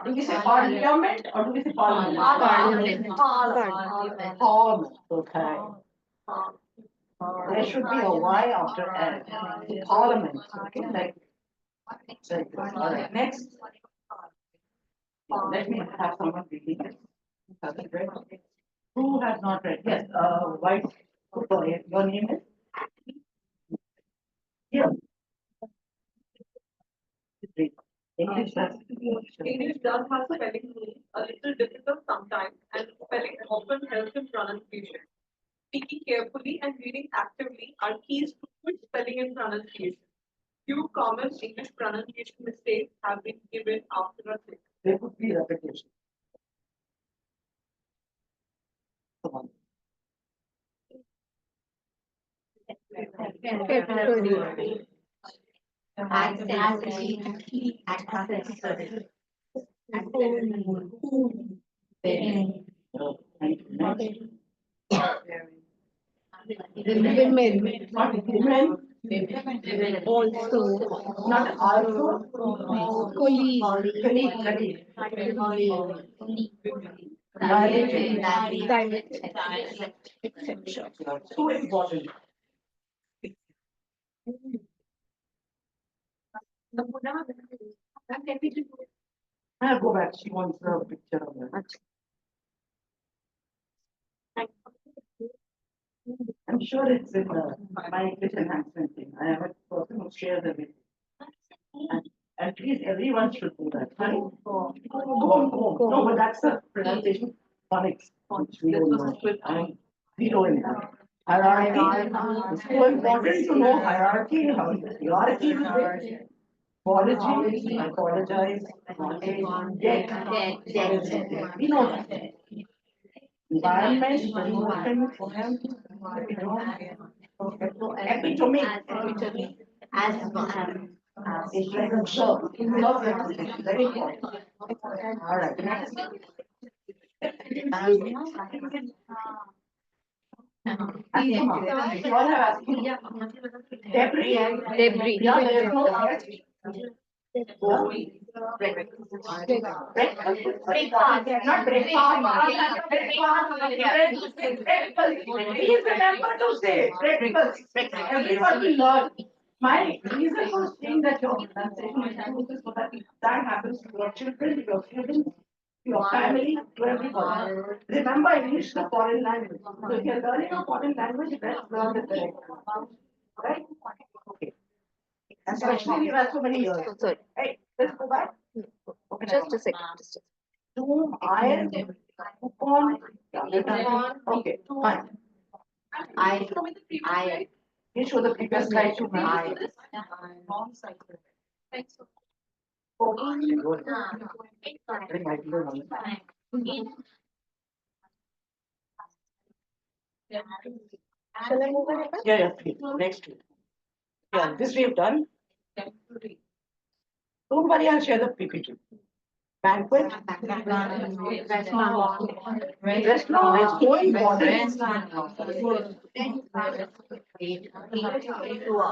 Do we say parliament or do we say parliament? Parliament. Okay. There should be a Y after L. Parliament. Okay, like this. All right, next. Let me have someone reading this. Has it read? Who has not read? Yes, White. Sorry, your name is? Yeah. English does. English does have spelling rules, a little difficult sometimes, and spelling often helps in pronunciation. Speaking carefully and reading actively are keys to good spelling and pronunciation. Few common English pronunciation mistakes have been given after a click. There could be repetition. Come on. Women. Not women. Also. Not also. Colleague. Colleague. Dialect. Etc. So important. I'll go back. She wants a picture of that. I'm sure it's in my English enhancement thing. I am a person who shares everything. And please, everyone should do that. Right? Go. No, but that's the pronunciation phonics, which we don't know. I'm zero in that. Hierarchy. It's so important to know hierarchy, how hierarchy is there. Apology, I apologize, debt. We know that. Environment, promotion, health, you know, epitome, As it's like a show. Very important. All right, next. You all have asked me. Debris. Yeah, there's no not please remember to say breakfast. Everyone will learn. My reason for saying that your pronunciation is good is so that that happens to your children, to your students, to your family, to everybody. Remember, English is a foreign language. So if you're learning a foreign language, let's learn the correct one. Right? Okay. Especially we have so many years. Sorry. Hey, let's go back. Okay, Just a second. Two iron, coupon, okay, fine. I. You show the previous slide to me. Wrong side. Bring my dear one. Shall I move it? Yeah, please. Next week. Yeah, this we have done. Don't worry, I'll share the PPT. Banquet. Restaurant is so important.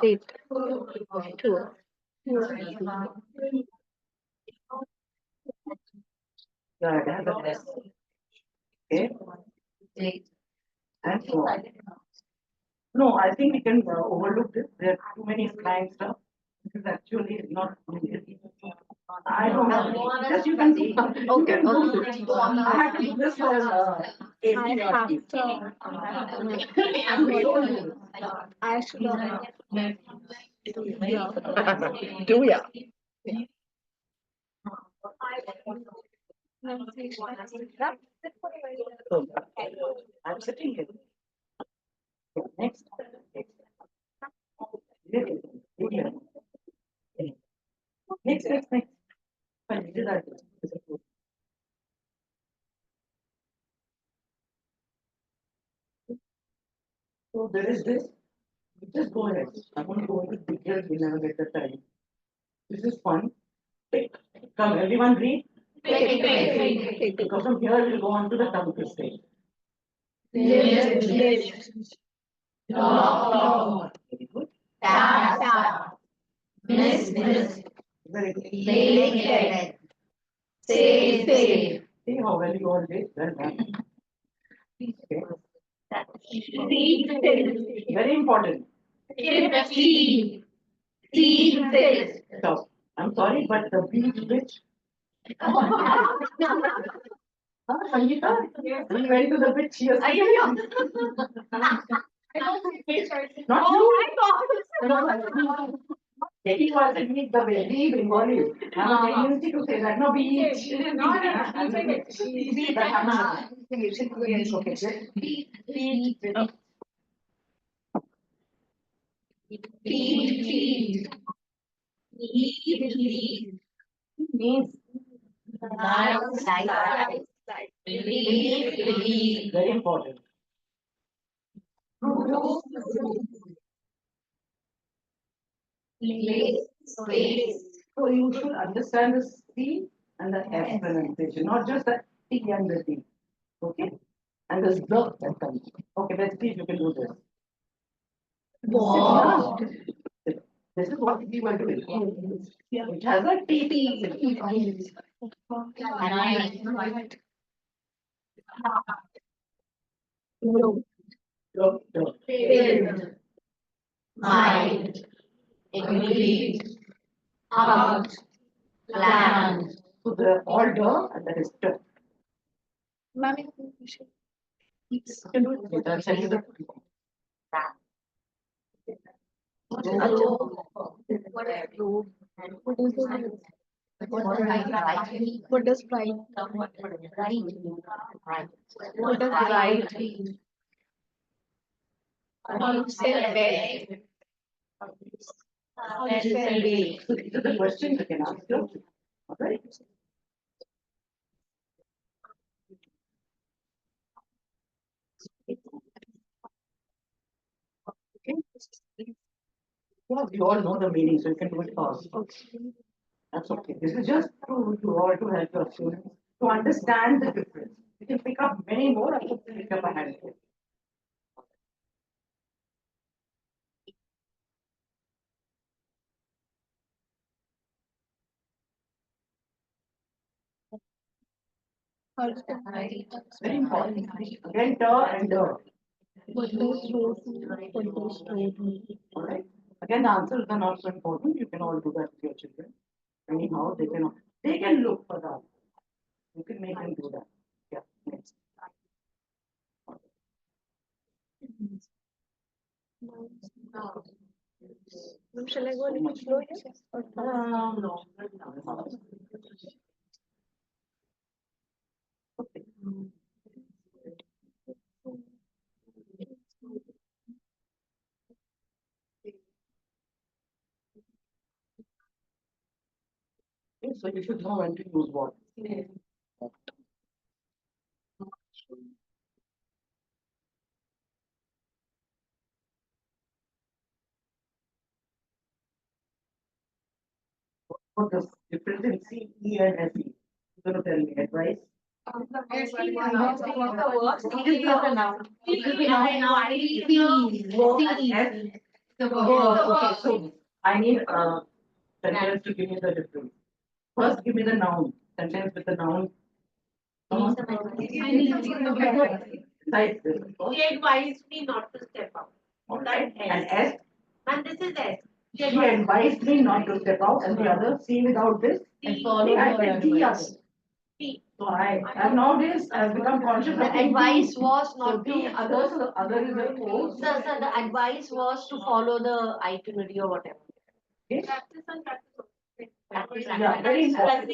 Date. Two. Yeah, I have the rest. Okay. And so on. No, I think we can overlook this. There are too many slides stuff. This is actually not needed. I don't know. Just you can see. Okay, I have to do this for I should have. Do ya? I'm sitting here. Next. Next. Fine, did I? So there is this. Just go ahead. I'm going to go into details. We never get the time. This is fun. Come, everyone read. Because from here we'll go on to the tongue twisting. Very good. Very good. See how well you all did. Well done. Okay. Very important. So, I'm sorry, but the beach which. Sangeeta, we went to the beach yesterday. Not you. No. Katie was to meet the baby Bengali. I'm a tendency to say that. No, beach. Means very important. So you should understand the C and the S pronunciation, not just the T and the D. Okay? And the Z that comes. Okay, let's see if you can do this. Wow. This is what we were doing. It has a T. Mind, agree, out, plan. So the order and that is T. You can do it later. I'll send you the. What does pride? Right. What does right? Wholesale bed. Wholesale bed. So these are the questions you can ask them. Alright? Okay. Well, you all know the meaning, so you can do it fast. That's okay. This is just to all to help your students to understand the difference. You can pick up many more. I can pick up a handful. Very important. Again, ter and der. Alright. Again, the answers are not so important. You can all do that with your children. Anyhow, they can look for that. You can make them do that. Yeah. Next. Shall I go a little slow here? No. Okay. So you should know when to use what. What the difference in C, E, and S E? You're going to tell me advice? Okay, so I need sentence to give me the difference. First, give me the noun. Sentence with the noun. Besides this. She advised me not to step out. Alright. And S, And this is S. she advised me not to step out, and the other, C without this. And See, I said the other. D. So and nowadays I've become conscious of. The advice was So not the to. other, so the other is a O. Sir, the advice was to follow the itinerary or whatever. Okay? Practice and practice. Yeah, very important.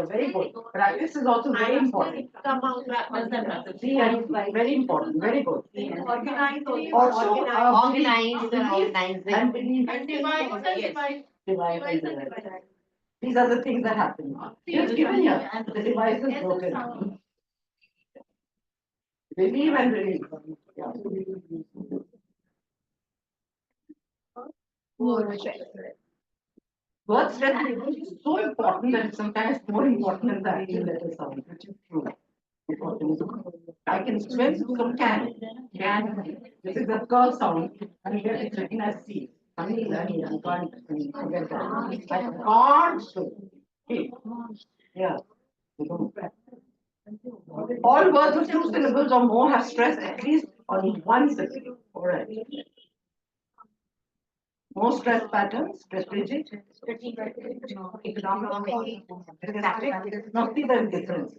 Very good. Practice is also very important. Come out, practice and practice. See, very important, very good. Organize. Also, Organize and believe organizing. and believe. And divide and divide. Divide and divide. These are the things that happen. Just given here, the device is broken. Believe and believe. Yeah. Word stress is so important that it's sometimes more important than the actual letter sound, which is true. I can swim, so can. This is a curl sound, and here it's written as C. I can't forget that. I can't swim. Okay. Yeah. All words of two syllables or more have stress at least on one syllable. All right. More stress patterns, stress rigid, economic, static. Now see the difference.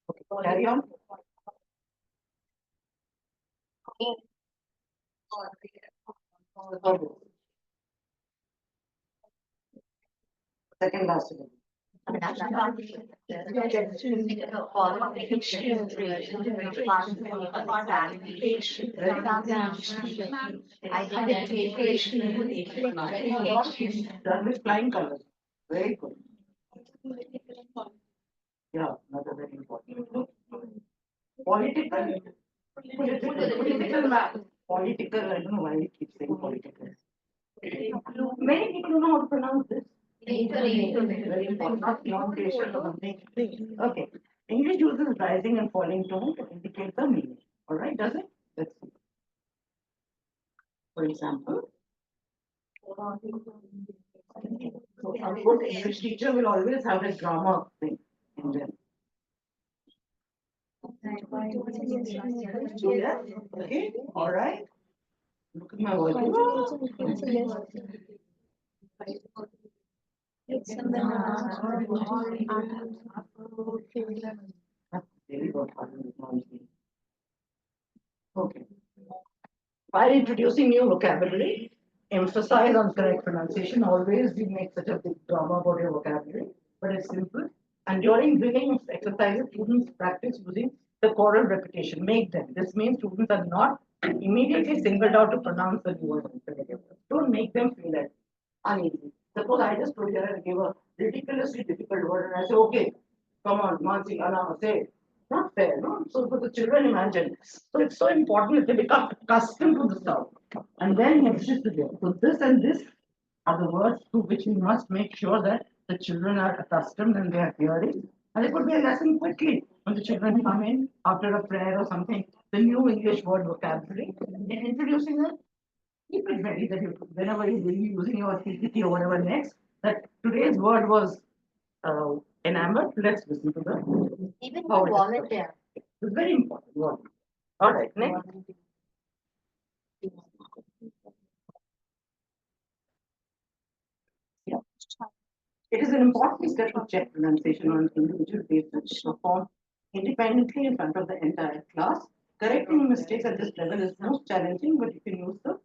Okay, carry on. Second last syllable. Done with flying colors. Very good. Yeah, another very important. Political. Political map. Political, I don't know why we keep saying political. Many people don't know how to pronounce this. Very important. Not pronunciation or something. Okay. English uses rising and falling tone to indicate the meaning. All right, does it? Let's see. For example, so a good English teacher will always have a grammar thing in them. Yeah, okay, all right. Look at my voice. Okay. While introducing new vocabulary, emphasize on correct pronunciation. Always we make such a big drama about your vocabulary, but it's simple. And during bringing exercises, students practice using the choral repetition. Make them. This means students are not immediately singled out to pronounce the new word. Don't make them feel that uneasy. Suppose I just told you and gave a ridiculously difficult word, and I say, okay, come on, Mansi, Anna, say it. Not fair, no? So for the children, imagine. So it's so important that they become accustomed to the sound. And then next is the there. So this and this are the words to which we must make sure that the children are accustomed and they are hearing. And it could be a lesson quickly when the children come in after a prayer or something, the new English word vocabulary, and introducing it. Keep it ready that you, whenever you're using your PPT or whatever next, that today's word was enamored. Let's listen to the Even how for it is volunteer. it's very important word. All right, next. Yeah. It is an important step to check pronunciation on an individual basis, performed independently in front of the entire class. Correcting mistakes at this level is most challenging, but you can use the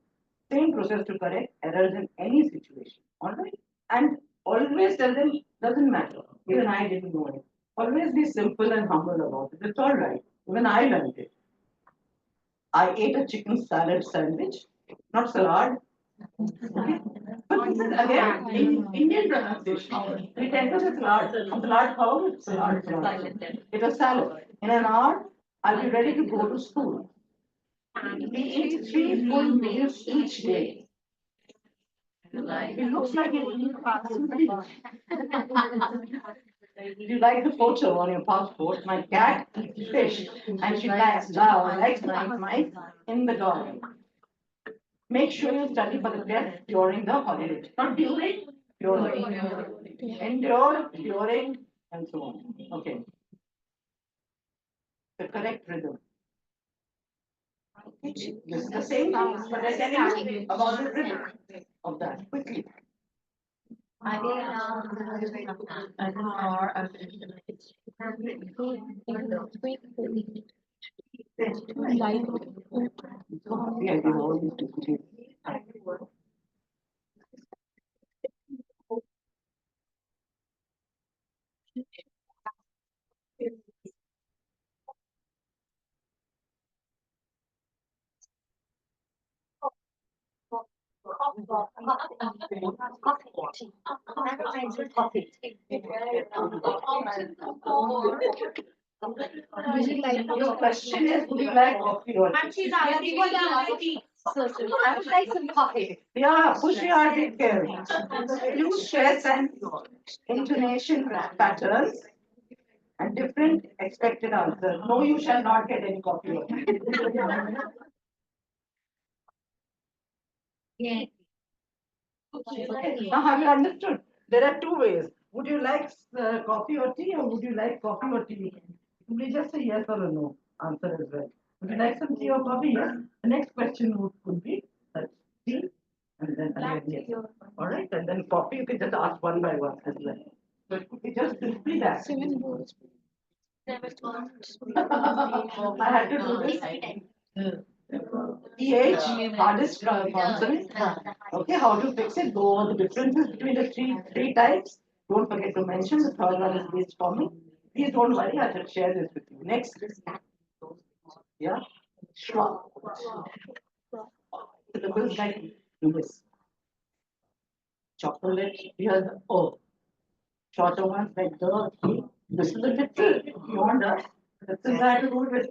same process to correct errors in any situation. All right? And always tell them, doesn't matter. Even I didn't know it. Always be simple and humble about it. It's all right. Even I learned it. I ate a chicken salad sandwich, not salad. Okay. But this is again in Indian pronunciation. We tend to say salad. Salad how? Salad. It was salad. In an hour, I'll be ready to go to school. We eat 3 full meals each day. It looks like it eats fast and finish. You like the photo on your passport? My cat eats fish and she likes mice in the garden. Make sure you study for the test during the holidays. Not during, during. Endure, during, and so on. Okay. The correct rhythm. This is the same thing, but I tell you about the rhythm of that quickly. Yeah, we always do. Your question is, would you like coffee or tea? I would like some coffee. Yeah, push your heart in care. Use stress and intonation patterns and different expected answers. No, you shall not get any coffee or tea. Okay. Now, have you understood? There are two ways. Would you like coffee or tea, or would you like coffee or tea? Please just say yes or a no answer as well. Would you like some tea or coffee? Yes. The next question could be tea, and then again yes. All right, and then coffee you can just ask one by one as well. So it could be just simply that. I had to do this. EH, hardest consonant. Okay, how to fix it? Go over the differences between the three types. Don't forget to mention the third one is least common. Please don't worry, I will share this with you. Next, yeah, schwa. Syllables like this. Chocolate, here's the O. Shorter ones like the. This is a little beyond us. This is I had to go with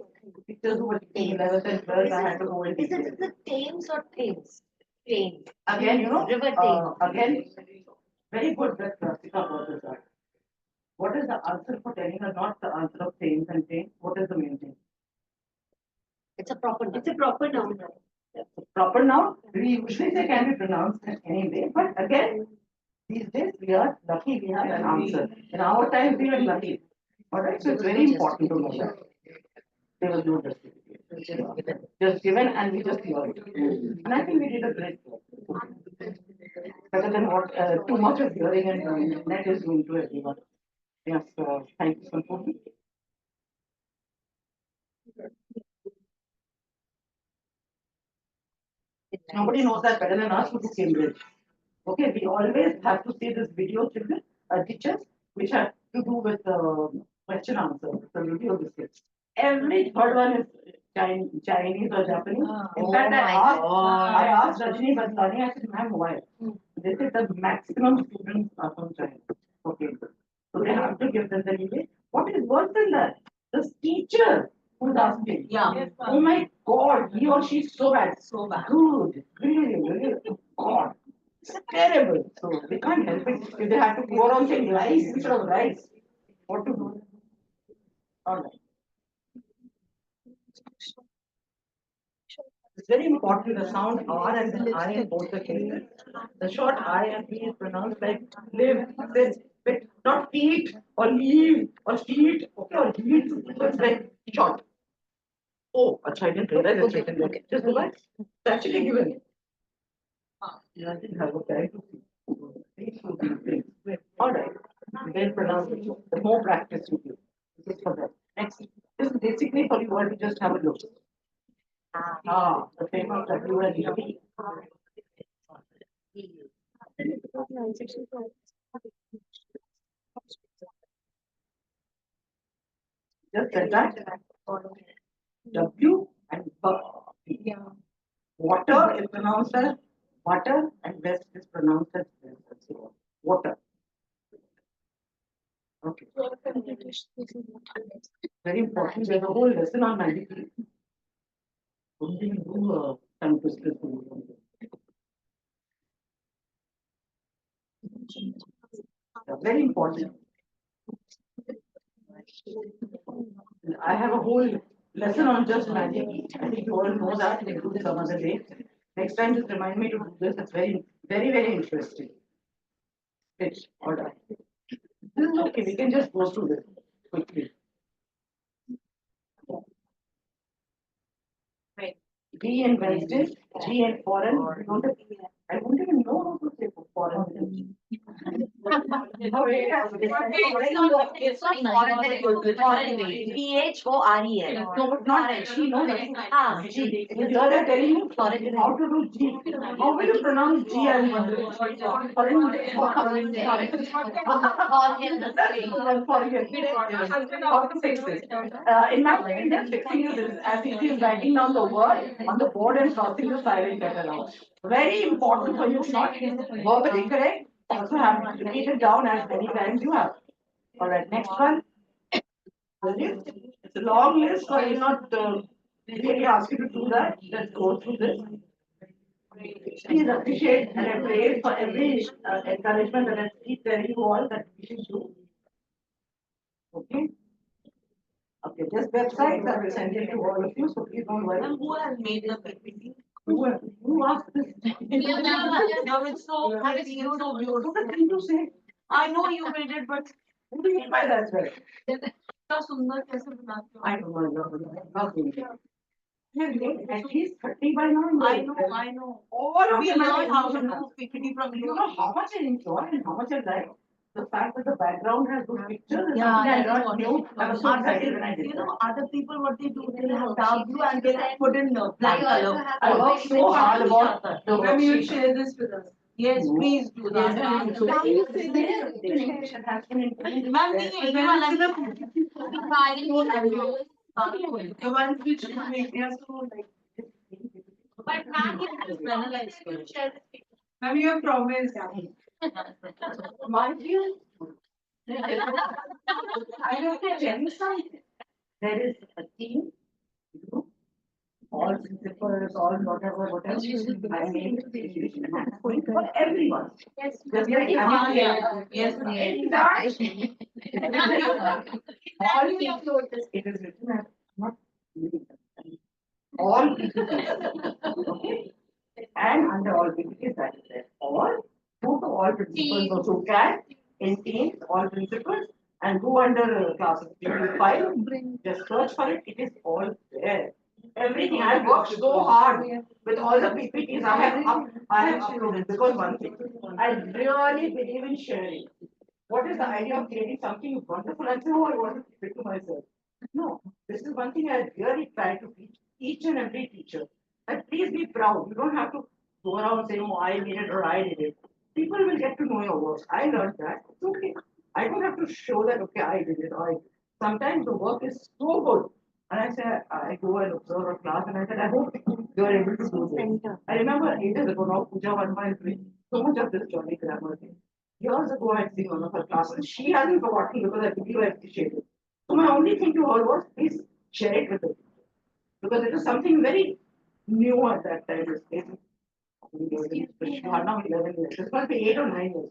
pictures over 11th and 12th. I had to go with. Is it the Thames or Thames? Thames. Again, River Thames. again, very good that Rasika brought this up. What is the answer for telling her not the answer of Thames and Thames? What is the main thing? It's a proper noun. It's a proper noun. Proper noun, we usually say can be pronounced in any way, but again, these days we are lucky we have an answer. In our time, we are lucky. Alright, so it's very important to know that. There was no justification. Just given and we just learned. And I think we did a great job. Better than what too much of hearing and net is doing to everyone. Yes, thank you, Sanpurni. Nobody knows that better than us who took Cambridge. Okay, we always have to see this video children, teachers, which have to do with question answer, the video biscuits. Every third one is Chinese or Japanese. In fact, I asked Rajni Badlani, I said, ma'am, why? They said the maximum students are from China. Okay, so they have to give them the leeway. What is worse than that? The teacher who's asking. Yeah. Oh my God, he or she is so bad. So bad. Good, really, God. It's terrible. So they can't help it. If they have to go around saying rice instead of rice, what to do? All right. It's very important the sound R and the I in both the cases. The short I and P is pronounced like live, sit, bit, not eat or leave or sheet or eat. So it's like short. Oh, I didn't realize it's written there. Just go back. It's actually given. Yeah, I didn't have a time to see. All right. Then pronounce it. The more practice you do. This is for that. Next. This is basically for you all to just have a look. The famous W and E. Just like that. W and B. Water is pronounced as water and west is pronounced as west. So, water. Okay. Very important. There's a whole lesson on magic. Don't even do tongue twister. Very important. I have a whole lesson on just magic. I think you all know that. We'll do this some other day. Next time, just remind me to do this. It's very interesting. It's all right. This is okay. We can just go through this quickly. B and Wednesday, G and foreign. I don't even know how to say foreign. It's not foreign, very good. Foreign way. PHOREN. No, but not G, no, G. The girl are telling you how to do G. How will you pronounce G? I'm wondering. How to fix this? In my opinion, just fixing this as if he is writing down the word on the board and crossing the silent letter out. Very important for you to not verbally correct. Also have to repeat it down as many times you have. All right, next one. It's a long list, so I will not really ask you to do that. Let's go through this. Please appreciate and I pray for every encouragement that I keep telling you all that we should do. Okay. Okay, just websites I will send it to all of you, so please don't worry. Who has made the PPT? Who asked this? Now it's so beautiful. What a thing to say. I know you made it, but What do you mean by that, sir? इतना सुंदर कैसे बनाते हो? I don't know. Nothing. At least 30 by now. I know. All of We you learn how to know. do PPT from You you. know how much I enjoy and how much I like the fact that the background has those pictures. is Yeah, something I that is learned what new. I was so excited when I did You that. know, other people what they do, they have dark blue and they put in black I also color. have I worked so hard about the Maybe you worksheet. share this with us. Yes, please do that. Ma'am, ये वाला The ones which make me so like. But ma'am, you share this picture. Ma'am, you have promised. Mind you, I have to tell you something. There is a team, all principals, all whatever, I made for everyone. Yes. Just like Yes, exactly. All it is written as not all okay. And under all PPTs that is there. All go to all principals those who can in teams, all principals, and go under classes 5. Just search for it, it is all there. Everything I worked so hard with all the PPTs I have uploaded because one thing I really believe in sharing. What is the idea of creating something wonderful? I say, oh, I want to keep it to myself. No, this is one thing I really try to teach each and every teacher. That please be proud. You don't have to go around saying, oh, I did it or I did it. People will get to know your work. I learned that. It's okay. I don't have to show that, okay, I did it. Or sometimes the work is so good. And I said, I go and observe a class and I said, I hope you are able to do this. I remember ages ago now, Pooja Verma is doing so much of this Johnny grammar thing. Years ago, I had seen one of her classes. She hasn't forgotten because I believe I appreciate it. So my only thing to her was, please share it with her. Because it was something very new at that time. She had now 11 years. It's going to be 8 or 9 years.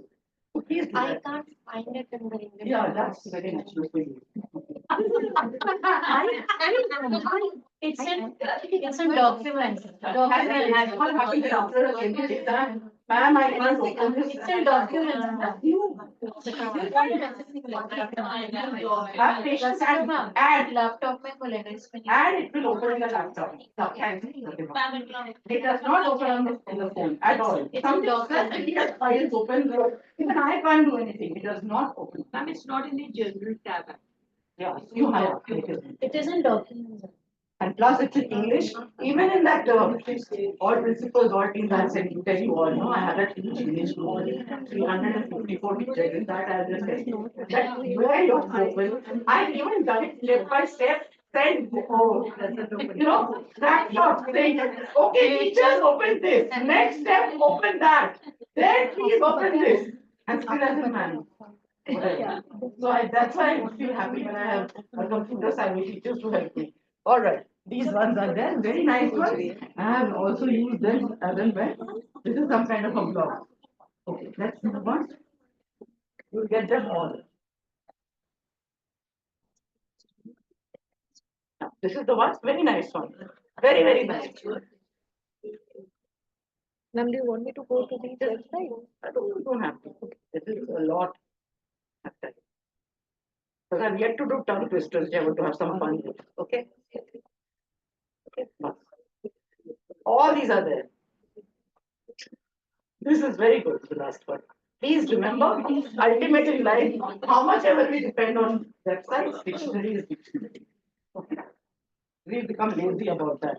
So please do I that. can't find it in the English. Yeah, that's very natural for you. It's in documents. What happened after a exam? Ma'am, I can't open this. It's in documents. Have patience and add, Laptop में खोलेगा इसमें. add it will open in the laptop. It does not open on the phone at all. It's Some in documents. files open, even I can't do anything. It does not open. Ma'am, it's not in the general tab. Yeah, you have. It is in documents. And plus it's in English, even in that all principles, all teams I said, you tell you all, no, I had that huge English group, 354 teachers in that, I just said, that where you're open, I even done it step by step, then, oh, you know, that short saying, okay, teachers, open this, next step, open that, then please open this, and still doesn't manage. So that's why I feel happy when I have a computer science teachers to help me. All right, these ones are there, very nice ones. I have also used them as and when. This is some kind of a blog. Okay, let's move on. You'll get them all. This is the one, very nice one. Very, very nice. Ma'am, do you want me to go to these websites? You don't have to. This is a lot. Because I'm yet to do tongue twisters, I want to have some fun with. Okay? Okay. All these are there. This is very good, the last one. Please remember, ultimately in life, how much ever we depend on websites, dictionary is dictionary. Okay? We've become lazy about that.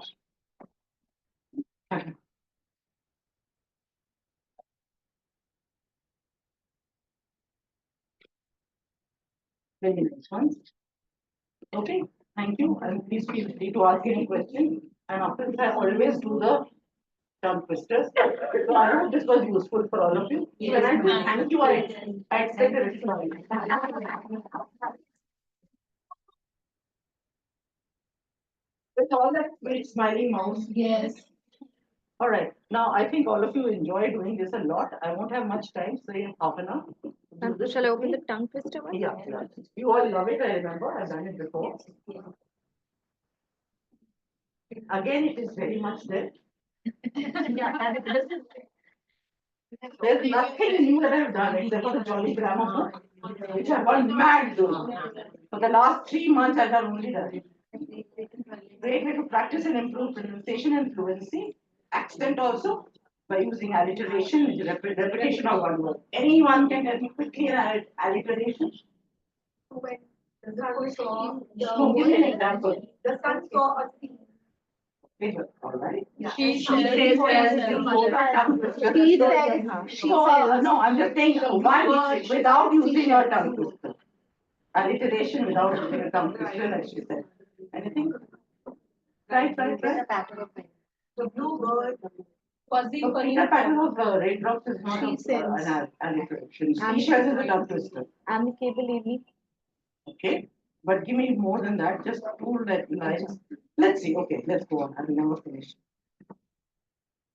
Very nice ones. Okay, thank you, and please feel free to ask any question. And after this, I always do the tongue twisters. So I hope this was useful for all of you. When I say thank you, I expect a reply. With all that sweet smiling mouth. Yes. All right, now I think all of you enjoy doing this a lot. I won't have much time, say in half an hour. Do Shall I open the tongue twister one? Yeah, yeah. You all love it, I remember, I've done it before. Again, it is very much there. There's nothing new that I've done except for the Jolly Grammar book, which I've gone mad doing. For the last 3 months, I've done only that. Great way to practice and improve pronunciation and fluency, accent also, by using alliteration, which is repetition of one word. Anyone can help me quickly in alliteration? When the sun saw No, give me an example. the sun saw a sea. All right. She She says, no, I'm just saying one without using your tongue twister. Alliteration without using a tongue twister, as she said. Anything? Right. The blue bird. fuzzy So Peter Pan of raindrops is not an alliteration. Seashells is a tongue twister. Amicably. Okay, but give me more than that, just two lines. Let's see, okay, let's go on, I will never finish.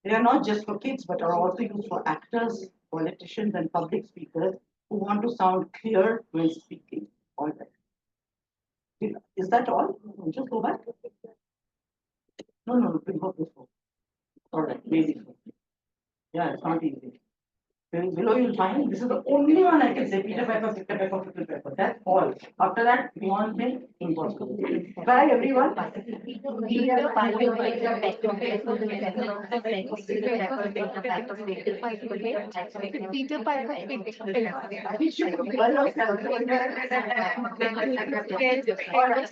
They are not just for kids, but are also used for actors, politicians, and public speakers who want to sound clear when speaking. All right. Is that all? Just go back. No, we go before. All right, maybe. Yeah, it's not easy. Below you'll find this is the only one I can say Peter Pepper, Peter Pepper, Peter Pepper. That's all. After that, beyond me, impossible. Bye everyone. Alright,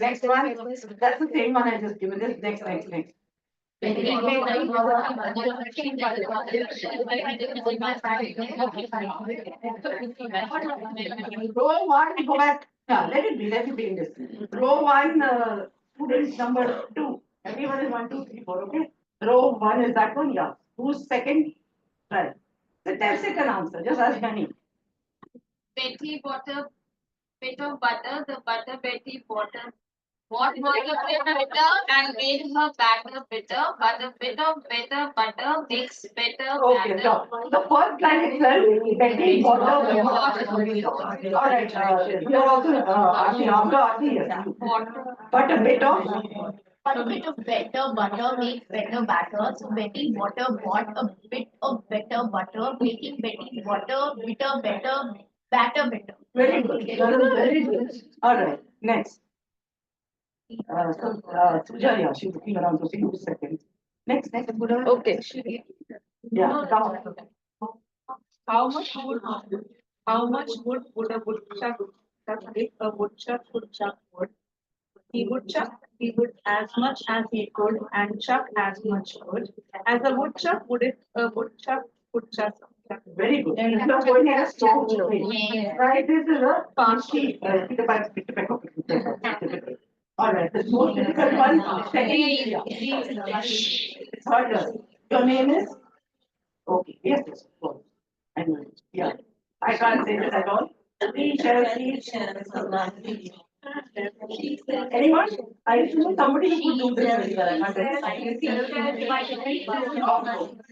next one. That's the same one I just given. This next. Row one, go back. Yeah, let it be in this. Row one, student number two. Everyone is 1, 2, 3, 4. Okay. Row one is that one. Yeah. Who's second? Right. So test it and answer. Just ask Danny. Betty bought a bit of butter. The butter Betty bought a what was a bit bitter and made her batter bitter, but a bit of better butter makes better Okay, batter. so the first line itself, Betty bought a. All right. You are also asking after asking yes. But a bit of. But a bit of better butter makes better batter. So Betty Butter bought a bit of better butter, making Betty's butter bitter better, batter better. Very good. That is very good. All right. Next. Suja, yeah, she's looking around, so she moves second. Next. Okay. Yeah, come on. How much wood would a woodchuck chuck if a woodchuck could chuck wood? He would chuck the wood as much as he could and chuck as much wood as a woodchuck would if a woodchuck could chuck. Very good. And you are going at a strong way. Right, this is a fancy. All right, the most difficult one. Second. Third one. Your name is? Okay, yes, yes, of course. I know it. Yeah. I can't say this at all. We shall see. Anyone? I feel somebody who could do this very well.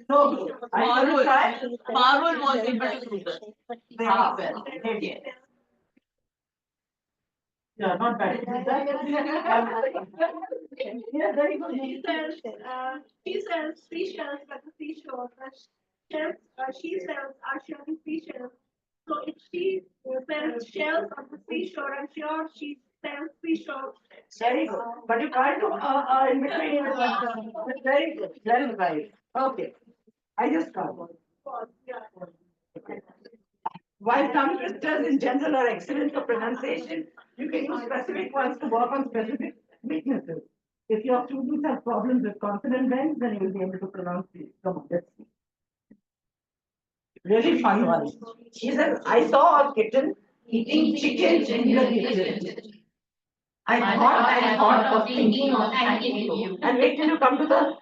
No clue. Are you going to try? Marvel was able to do that. Ah, well, maybe. Yeah, not bad. Yeah, very good. She sells seashells at the seashore. She sells are shelling seashells. So if she sells shells on the seashore, I'm sure she sells seashore. Very good. But you can't do in between. Very good. Very right. Okay. I just got one. While tongue twisters in general are excellent for pronunciation, you can use specific ones to work on specific weaknesses. If your students have problems with consonant bends, then you will be able to pronounce it. Come on, let's see. Really fun one. She says, I saw a kitten eating chicken in the kitchen. I thought of thinking of thanking you. And wait till you come to the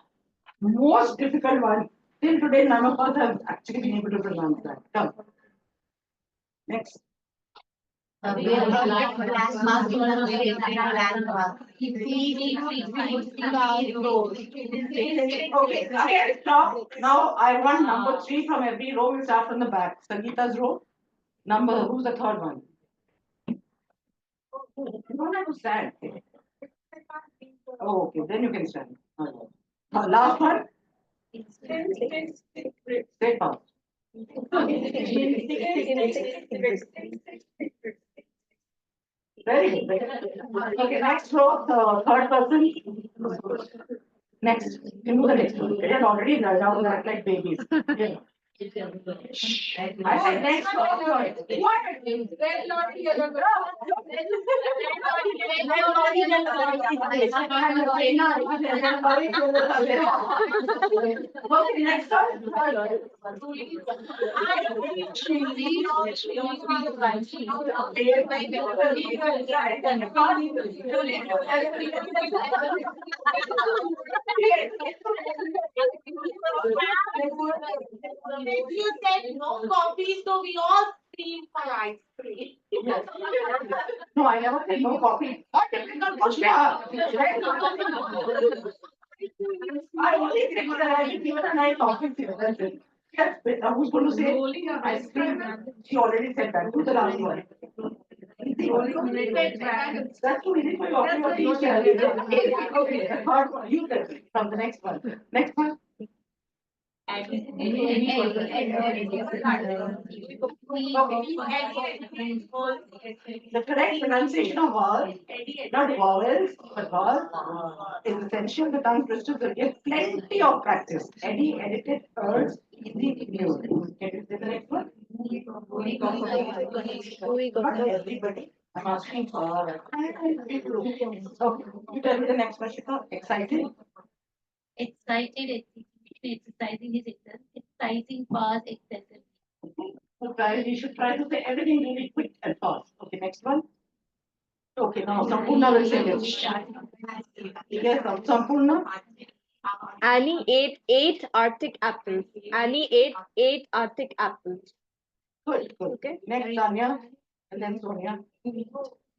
most difficult one. Till today, none of us have actually been able to pronounce that. Come. Next. Okay, again, stop. Now I want number 3 from every row. We'll start from the back. Sangeeta's row. Who's the third one? You don't have to stand. Oh, okay, then you can stand. Last one. Stay fast. Very good. Okay, next row, third person. Next. You move the next one. It is already done now, we act like babies. Yeah. I said next row. Okay, next You said no coffee, so we all scream for ice cream. Yes. No, I never said no coffee. What difficult question? I only think that I didn't even a nice office here. That's it. Yes, but who's going to say ice cream? She already said that. Who's the last one? That's too easy for you. Okay, third one. You tell me from the next one. Next one. The correct pronunciation of vowels, not vowels, but vowels, is essential. The tongue twisters will give plenty of practice. Any edited words, easy new. Can you say the next one? Not everybody. I'm asking for. Okay, you tell me the next question. Excited? excited, exercising his exercising fast, excessively. So guys, you should try to say everything really quick and fast. Okay, next one. Okay, now Sampurna will say this. Yes, Sampurna. Annie ate 8 Arctic apples. Annie ate 8 Arctic apples. Good, good. Okay. Next, Tanya, and then Sonia.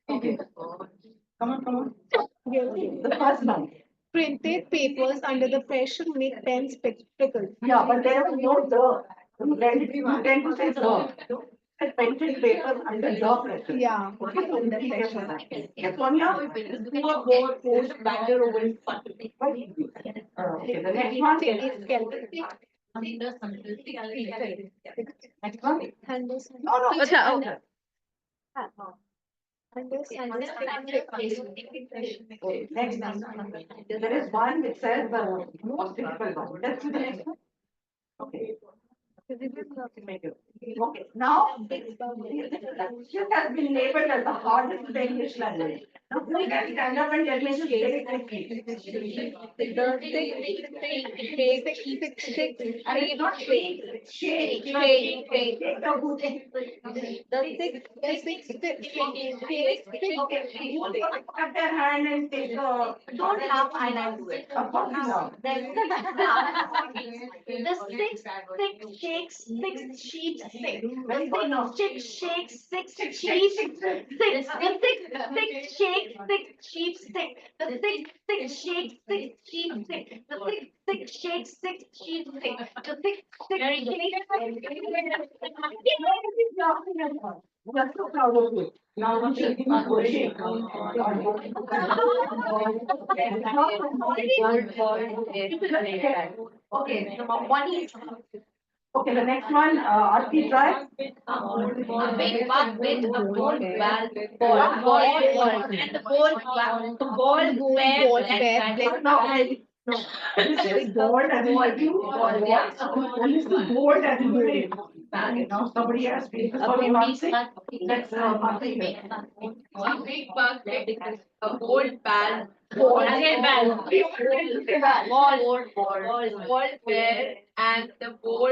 Okay. Come on, come on. The first one. Printed papers under the pressure make pens prickle. Yeah, but there was no the. You tend to say the. The printed papers under the pressure. Yeah. Okay, so the pressure. Yes, Sonia. Poor boy post batter over his butt. Very good. Okay, the next one. Next one. Oh, no. Acha, Okay, next. There is one which says the most difficult one. Let's do the next one. Okay. Okay, now this has been labeled as the hardest in the English language. Now who can stand up and tell me to say it quickly? And it's not shake, it's shake. Shake the good. Who's gonna put up their hand and take a. Don't laugh, I like to it. Of course not. The six shakes, 6 sheep sick. Very good now. The 6 shakes, 6 sheep sick. The 6 shakes, 6 sheep sick. The 6 shakes, 6 sheep sick. The 6 shakes, 6 sheep sick. The 6 We are so proud of you. Now we should give you a shake. Okay, number 1 is okay, the next one, Aarti, try. A big bug with a gold ball, and the ball bear, This is bold and working or what? This is bold and brave. Now somebody else, please. Sorry, Mansi. Let's, Mansi. a big bug with a gold ball, again ball bear, and the ball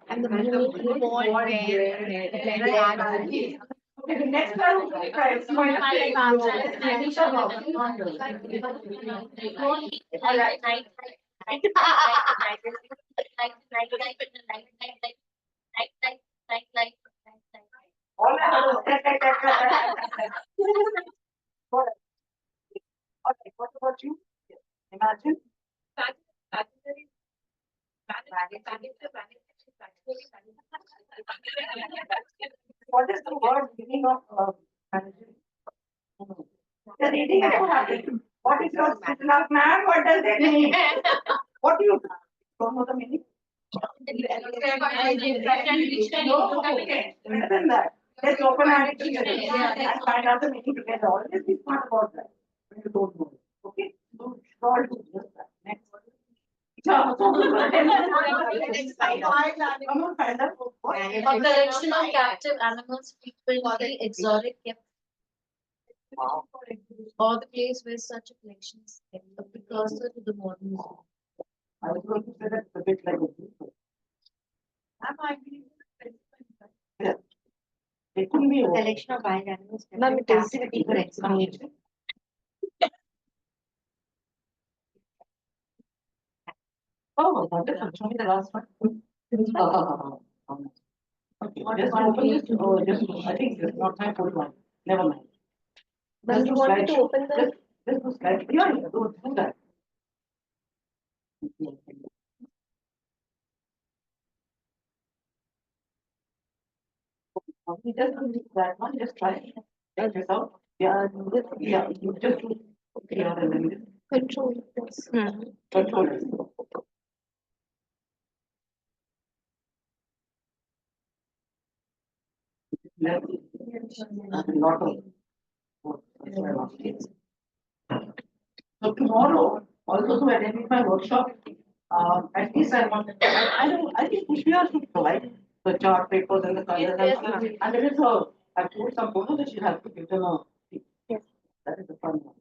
And the ball Okay, the next one, try. All Okay, what about you? Imagine. What is the word meaning of managing? The reading it happened. What is your signal man? What does it mean? What do you don't know the meaning? No, okay. Better than that. Let's open our dictionary and find out the meaning together. Always be smart about that when you don't know it. Okay? So all do just that. Next. Come on, find out. a collection of captive animals frequently exotic kept or the place where such a collection is kept, a precursor to the modern zoo. I was going to say that's a bit like a zoo. Yeah. It could be a Collection of wild animals kept Ma'am, in it is. captivity for extermination. Oh, wonderful. Show me the last one. Okay, just open it. Oh, just, I think it's not my full one. Never mind. Ma'am, you want me to open the? Just do slide. Yeah, yeah, do that. We just do that one, just try it. Check this out. Yeah, yeah, you just do. Okay, and then Control this. control it. Left. Lot of. So tomorrow, also to attend my workshop, at least I want, I think Pushpiya should provide the chart papers and the colors. And there is a, I told some photos that you have to give them a. Yes. That is the fun one.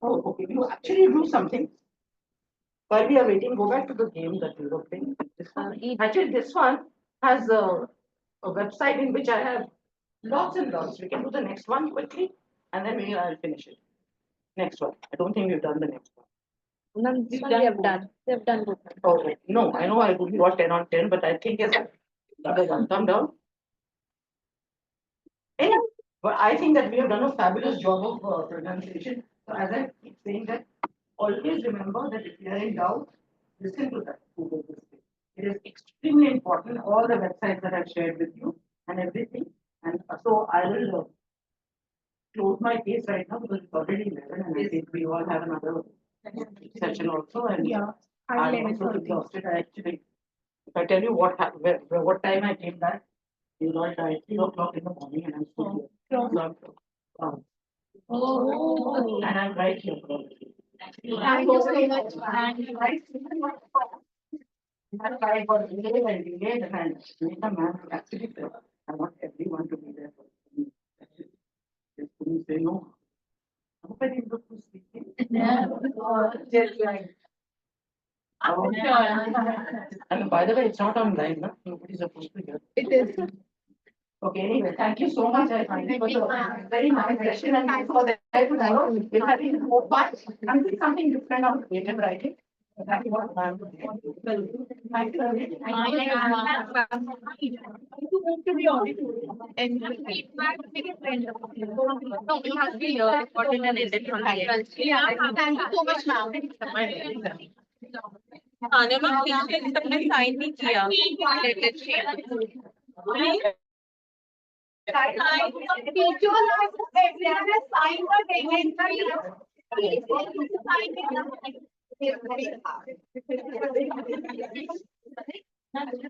Oh, okay, you actually do something. While we are waiting, go back to the game that you were playing. This one. Actually, this one has a website in which I have lots and lots. We can do the next one quickly, and then I'll finish it. Next one. I don't think we've done the next one. None, this one we have done. We have done both. Okay. No, I know I would got 10 on 10, but I think it's another one. Come down. Anyway, but I think that we have done a fabulous job of pronunciation. So as I keep saying that, always remember that if you are in doubt, listen to that. Google this thing. It is extremely important. All the websites that I've shared with you and everything. And so I will close my case right now because it's already 11 and I think we all have another session also. And Yeah. I'm also exhausted. I actually, if I tell you what time I came back, you know, at 3 o'clock in the morning and I'm still here. So, Oh. and I'm right here. Thank you so much. And right that's why I got delayed and delayed and I made the man actually said, I want everyone to be there for me. Just couldn't say no. Nobody look to speaking. Just like. Oh. And by the way, it's not online, no? Nobody's supposed to hear. It is. Okay, anyway, thank you so much. I find it was a very nice session and thanks for that tomorrow. If I think but I'm doing something different on creative writing. That is what I'm doing. Thank you. To the auditorium. And feedback, make it friend. No, it has to be recorded and edited from here. Yeah, thank you so much, ma'am. आने में पीछे सबने sign नहीं किया latest Teachers have signed the payment. Please sign it.